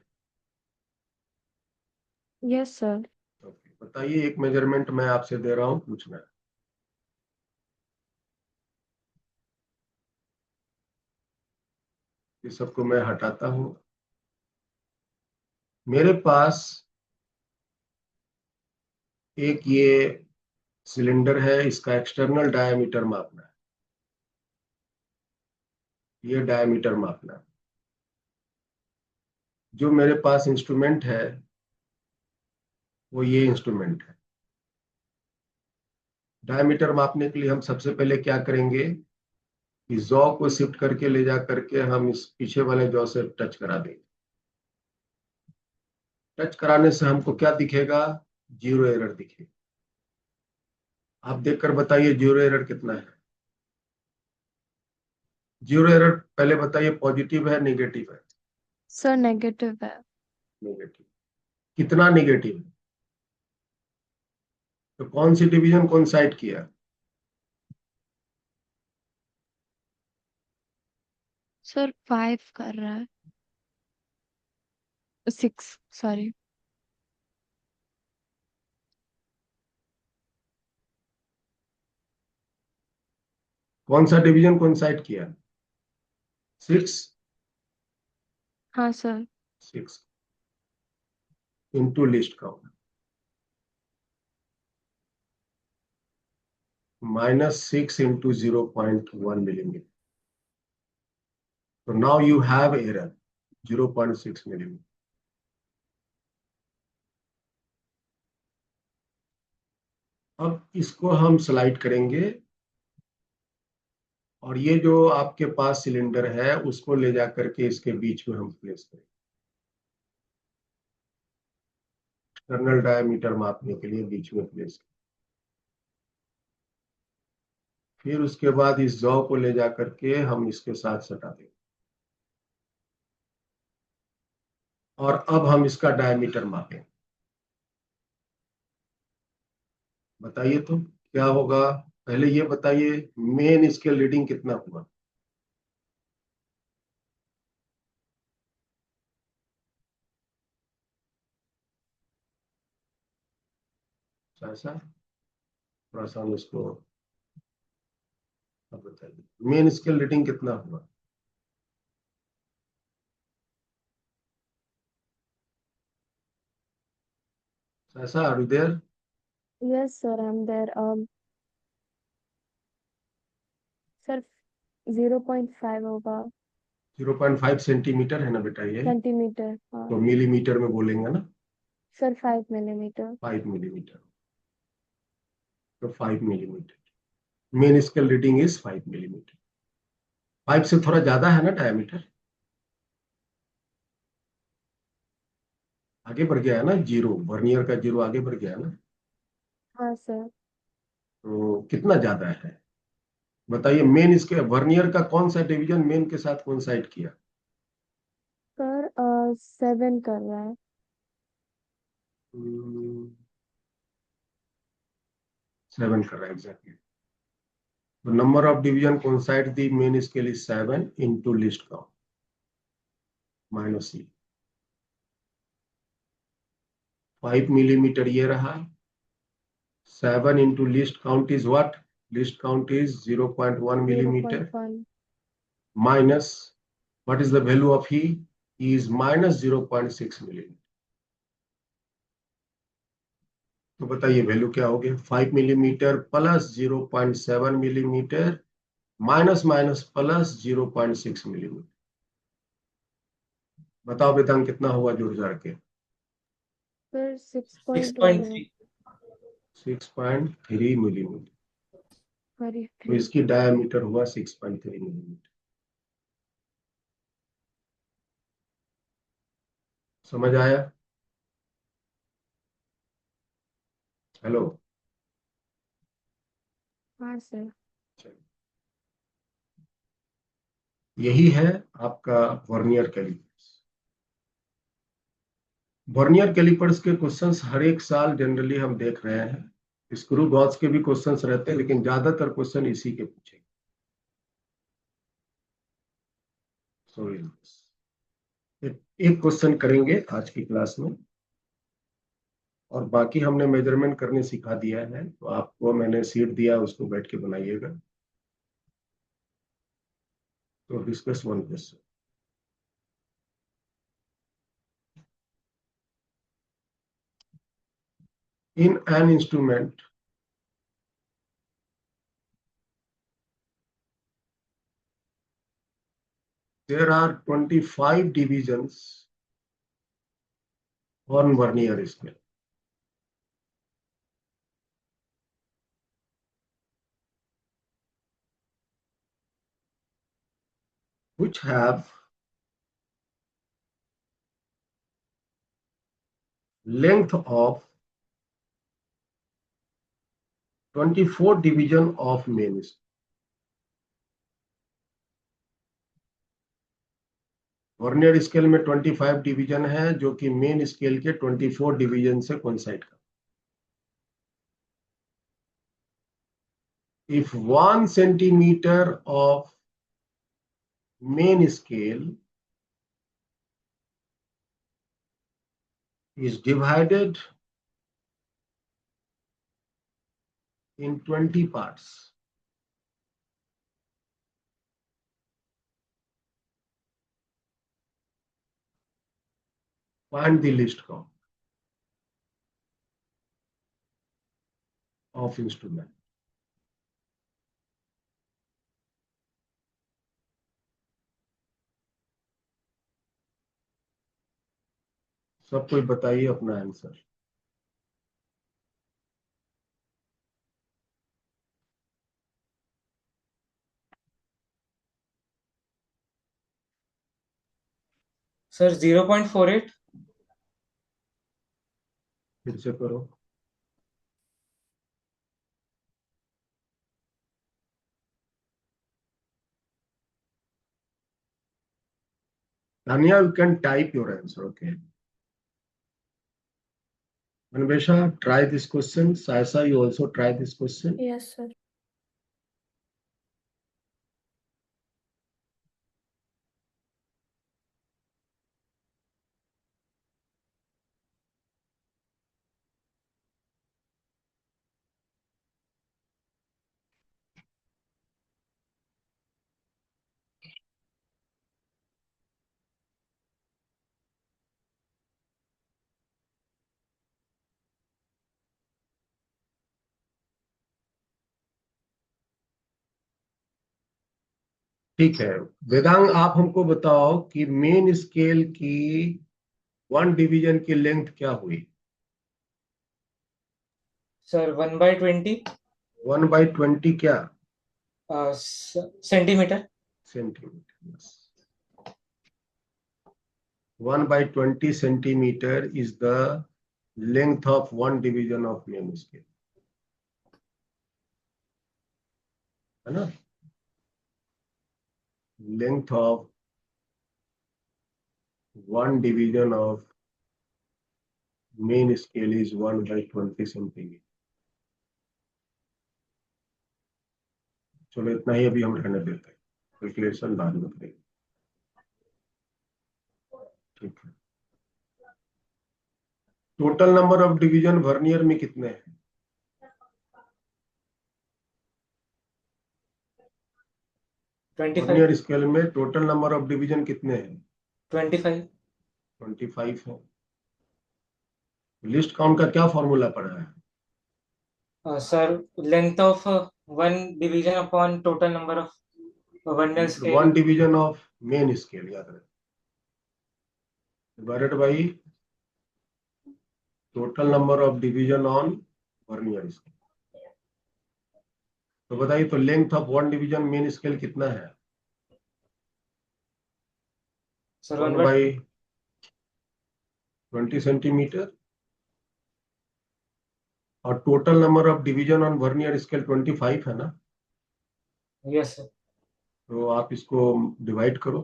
Yes, sir. Okay. बताइए, एक measurement मैं आपसे दे रहा हूं, पूछना है। ये सबको मैं हटाता हूं। मेरे पास एक ये सिलेंडर है, इसका एक्सटर्नल डायमीटर मापना है। ये डायमीटर मापना है। जो मेरे पास इंस्ट्रूमेंट है वो ये इंस्ट्रूमेंट है। डायमीटर मापने के लिए हम सबसे पहले क्या करेंगे कि जॉ को शिफ्ट करके ले जा करके हम इस पीछे वाले जॉ से टच करा देंगे। टच कराने से हमको क्या दिखेगा? जीरो एरर दिखेगा। आप देखकर बताइए जीरो एरर कितना है? जीरो एरर पहले बताइए, पॉजिटिव है नेगेटिव है? सर नेगेटिव है। नेगेटिव। कितना नेगेटिव है? तो कौन सी डिवीजन कौन साइड किया? सर 5 कर रहा है। 6, सॉरी। कौन सा डिवीजन कौन साइड किया? 6। हाँ sir. 6 into least count -6 into 0.1 millimetre. So now you have error 0.6 millimetre. अब इसको हम स्लाइड करेंगे और ये जो आपके पास सिलेंडर है उसको ले जा करके इसके बीच में हम प्लेस करेंगे, एक्सटर्नल डायमीटर मापने के लिए बीच में प्लेस करेंगे। फिर उसके बाद इस जॉ को ले जा करके हम इसके साथ सटा देंगे और अब हम इसका डायमीटर मापेंगे। बताइए तो क्या होगा? पहले ये बताइए मेन स्केल रीडिंग कितना हुआ? ऐसा थोड़ा सा हम इसको अब बताइए, मेन स्केल रीडिंग कितना हुआ? ऐसा are you there? Yes, sir, I'm there. Sir, 0.5 होगा 0.5 सेंटीमीटर है ना बेटा ये? सेंटीमीटर. हाँ तो मिलीमीटर में बोलेंगे ना? Sir, 5 millimetre. 5 मिलीमीटर, तो 5 millimetre main scale reading is 5 millimetre. 5 से थोड़ा ज्यादा है ना डायमीटर? आगे बढ़ गया है ना, जीरो, वर्नियर का जीरो आगे बढ़ गया है ना? हाँ सर. तो कितना ज्यादा है बताइए? मेन इसके वर्नियर का कौन सा डिवीजन मेन के साथ कोइंसाइड किया? सर 7 कर रहा है. 7 कर रहा है एग्जैक्टली. तो number of division coincide the main scale is 7 into least count minus C. 5 millimetre ये रहा. 7 into least count is what? Least count is 0.1 millimeter 0.1. minus, what is the value of E? E is minus 0.6 millimeter. तो बताइए value क्या हो गया? 5 millimetre plus 0.7 millimetre minus minus plus 0.6 millimetre. बताओ वेदांत कितना हुआ जोड़ जाड़ के? सर 6.3. 6.3 मिलीमीटर. सॉरी तो इसकी डायमीटर हुआ 6.3 मिलीमीटर. समझ आया? हेलो? हाँ सर. यही है आपका वर्नियर कैलिपर्स. वर्नियर कैलिपर्स के क्वेश्चंस हर एक साल जनरली हम देख रहे हैं. स्क्रू गॉज के भी क्वेश्चंस रहते हैं, लेकिन ज्यादातर क्वेश्चन इसी के पूछे. एक क्वेश्चन करेंगे आज की क्लास में, और बाकी हमने मेजरमेंट करने सिखा दिया है. तो आपको मैंने सीट दिया, उसको बैठ के बनाइएगा. तो discuss one question. In an instrument there are 25 divisions on vernier scale. Which have length of 24 division of main scale. Vernier scale में 25 डिवीजन है, जो कि मेन स्केल के 24 डिवीजन से कोइंसाइड कर. If 1 centimeter of main scale is divided in 20 parts, find the least count of instrument. सब कोई बताइए अपना आंसर. सर 0.48. फिर से करो. Tanya, you can type your answer, okay? Manvesha, try this question. Saisa, you also try this question. Yes, sir. ठीक है वेदांग, आप हमको बताओ कि मेन स्केल की 1 डिवीजन की लेंथ क्या हुई? सर 1/20 1/20 क्या? Centimetre. Centimetre. 1/20 centimeter is the length of 1 division of main scale, है ना? Length of 1 division of main scale is 1/20 centimeter. चलो इतना ही अभी हम रहने देते हैं, कैलकुलेशन बाद में करेंगे। ठीक है। Total number of division vernier में कितने हैं? वर्नियर स्केल में टोटल नंबर ऑफ डिवीजन कितने हैं? 25। 25 है। लिस्ट काउंट का क्या फॉर्मूला पड़ा है? Sir length of 1 division upon total number of vernier scale. 1 division of main scale याद रखें, divided by total number of division on vernier scale. तो बताइए, तो length of 1 division main scale कितना है? Sir 1/20 centimetre. और total number of division on vernier scale 25 है ना? Yes sir. तो आप इसको डिवाइड करो,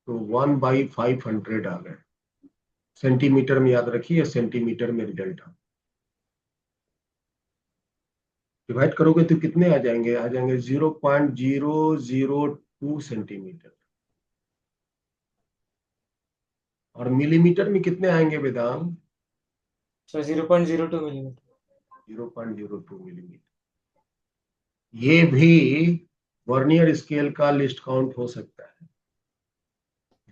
तो 1/500 आ गए। सेंटीमीटर में याद रखिए, सेंटीमीटर में रिजल्ट आ, डिवाइड करोगे तो कितने आ जाएंगे? आ जाएंगे 0.002 सेंटीमीटर। और मिलीमीटर में कितने आएंगे वेदांत? Sir 0.02 millimetre. 0.02 मिलीमीटर। ये भी वर्नियर स्केल का लिस्ट काउंट हो सकता है।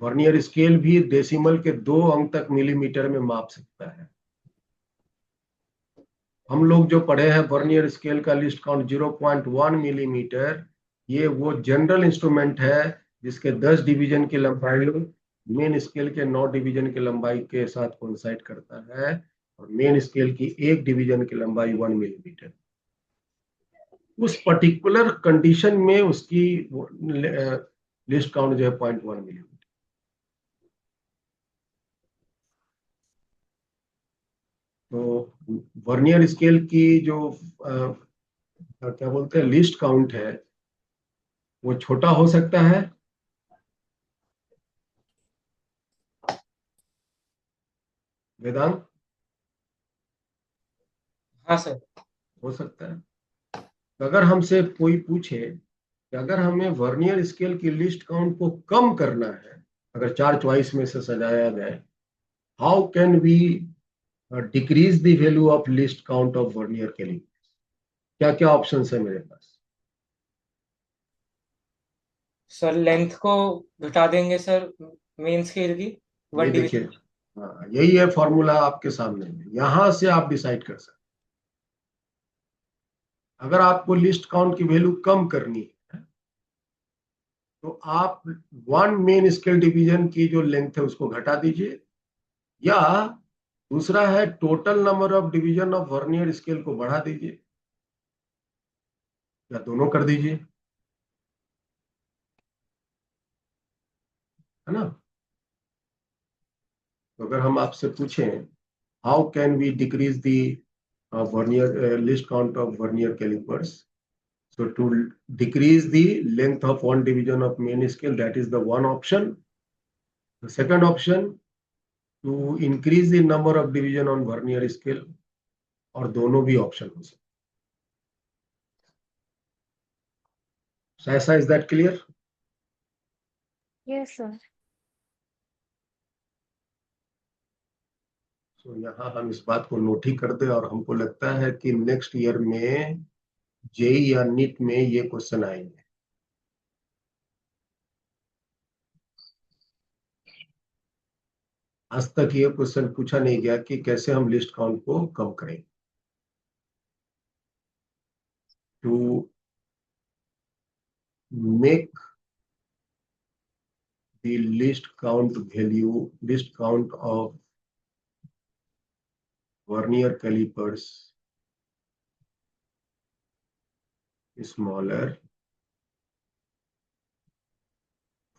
वर्नियर स्केल भी डेसिमल के 2 अंक तक मिलीमीटर में माप सकता है। हम लोग जो पढ़े हैं वर्नियर स्केल का लिस्ट काउंट 0.1 मिलीमीटर, ये वो जनरल इंस्ट्रूमेंट है जिसके 10 डिवीजन की लंबाई मेन स्केल के 9 डिवीजन की लंबाई के साथ कोइंसाइड करता है, और मेन स्केल की 1 डिवीजन की लंबाई 1 मिलीमीटर। उस पर्टिकुलर कंडीशन में उसकी लिस्ट काउंट जो है 0.1 मिलीमीटर। तो वर्नियर स्केल की जो क्या बोलते हैं लिस्ट काउंट है, वो छोटा हो सकता है, वेदांत? हाँ सर। हो सकता है। तो अगर हमसे कोई पूछे कि अगर हमें वर्नियर स्केल की लिस्ट काउंट को कम करना है, अगर 4 चॉइस में से सजाया जाए, how can we decrease the value of least count of vernier के लिए? क्या क्या ऑप्शन है मेरे पास? सर लेंथ को घटा देंगे सर मेन स्केल की ये 1 देखिए, डिवीजन। हाँ यही है फॉर्मूला आपके सामने में, यहां से आप डिसाइड कर सकते। अगर आपको लिस्ट काउंट की वैल्यू कम करनी है तो आप 1 मेन स्केल डिवीजन की जो लेंथ है उसको घटा दीजिए, या दूसरा है total number of division of vernier scale को बढ़ा दीजिए, या दोनों कर दीजिए, है ना? तो अगर हम आपसे पूछें how can we decrease the vernier least count of vernier calipers, so to decrease the length of 1 division of main scale, that is the one option. The second option, to increase the number of division on vernier scale, और दोनों भी option हो सकते। ऐसा, is that clear? Yes, sir. सो यहाँ हम इस बात को नोट ही कर दे, और हमको लगता है कि नेक्स्ट ईयर में जेई या नीट में ये क्वेश्चन आएंगे। आज तक ये क्वेश्चन पूछा नहीं गया कि कैसे हम लिस्ट काउंट को कम करें। To make the least count of vernier calipers smaller.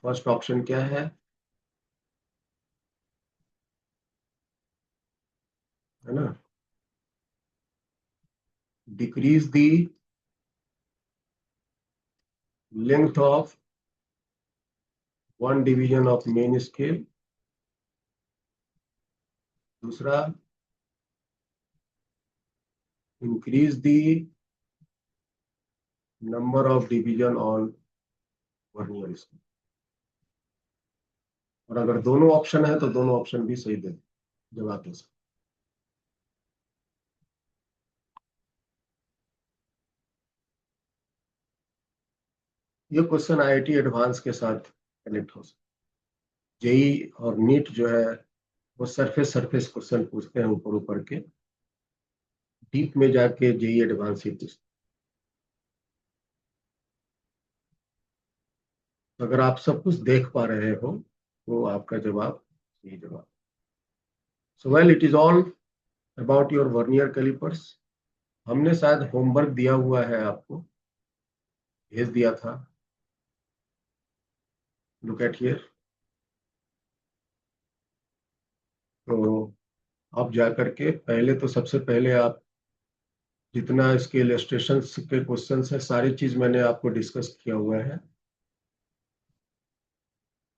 First option क्या है ना? Decrease the length of one division of main scale. दूसरा, increase the number of division on vernier scale. और अगर दोनों ऑप्शन है तो दोनों ऑप्शन भी सही दे जवाब दे सकते. ये क्वेश्चन आईआईटी एडवांस के साथ कनेक्ट हो सकता. जेई और नीट जो है वो सरफेस क्वेश्चन पूछते हैं, ऊपर ऊपर के. डीप में जाके जेई एडवांस ही पूछते. अगर आप सब कुछ देख पा रहे हो तो आपका जवाब सही जवाब. So well, it is all about your vernier calipers. हमने शायद होमवर्क दिया हुआ है, आपको भेज दिया था. Look at here. तो आप जाकर के पहले तो सबसे पहले आप जितना इसके इलस्ट्रेशंस के क्वेश्चंस है सारी चीज मैंने आपको डिस्कस किया हुआ है.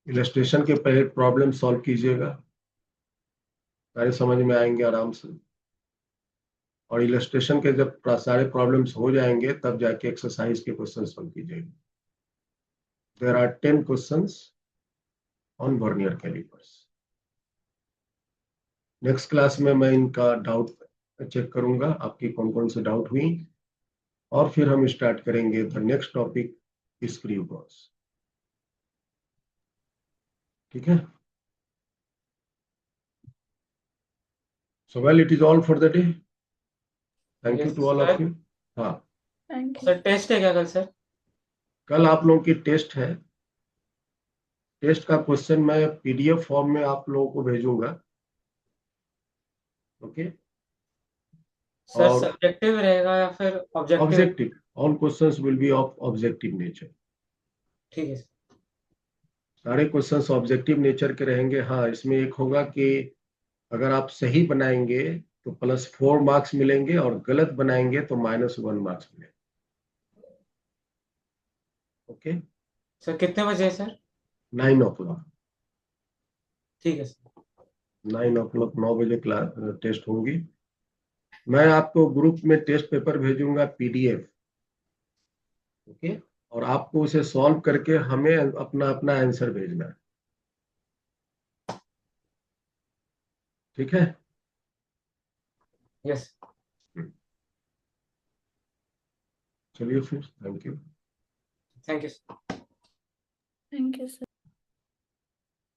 इलस्ट्रेशन के पहले प्रॉब्लम सॉल्व कीजिएगा, सारे समझ में आएंगे आराम से. और इलस्ट्रेशन के जब सारे प्रॉब्लम्स हो जाएंगे तब जाके एक्सरसाइज के क्वेश्चन सॉल्व कीजिएगा. There are 10 questions on vernier calipers. Next class में मैं इनका डाउट चेक करूंगा, आपकी कौन कौन से डाउट हुई, और फिर हम स्टार्ट करेंगे the next topic, screw Gauss. ठीक है? So well, it is all for the day. Thank you Yes, to all sir. of you. हाँ, Thank you. सर टेस्ट है क्या कल सर? कल आप लोगों की टेस्ट है. टेस्ट का क्वेश्चन मैं पीडीएफ फॉर्म में आप लोगों को भेजूंगा. ओके? सर और सब्जेक्टिव रहेगा या फिर objective? Objective. All questions will be of objective nature. ठीक है सर. सारे क्वेश्चंस ऑब्जेक्टिव नेचर के रहेंगे. हाँ, इसमें एक होगा कि अगर आप सही बनाएंगे तो +4 मार्क्स मिलेंगे, और गलत बनाएंगे तो -1 मार्क्स मिलेंगे. ओके? सर कितने बजे है सर? 9 o'clock. ठीक है सर. 9 o'clock 9 बजे क्लास टेस्ट होंगी. मैं आपको ग्रुप में टेस्ट पेपर भेजूंगा पीडीएफ. ओके? और आपको उसे सॉल्व करके हमें अपना अपना आंसर भेजना है. ठीक है? यस. चलिए फिर, thank you. Thank you sir. Thank you, sir.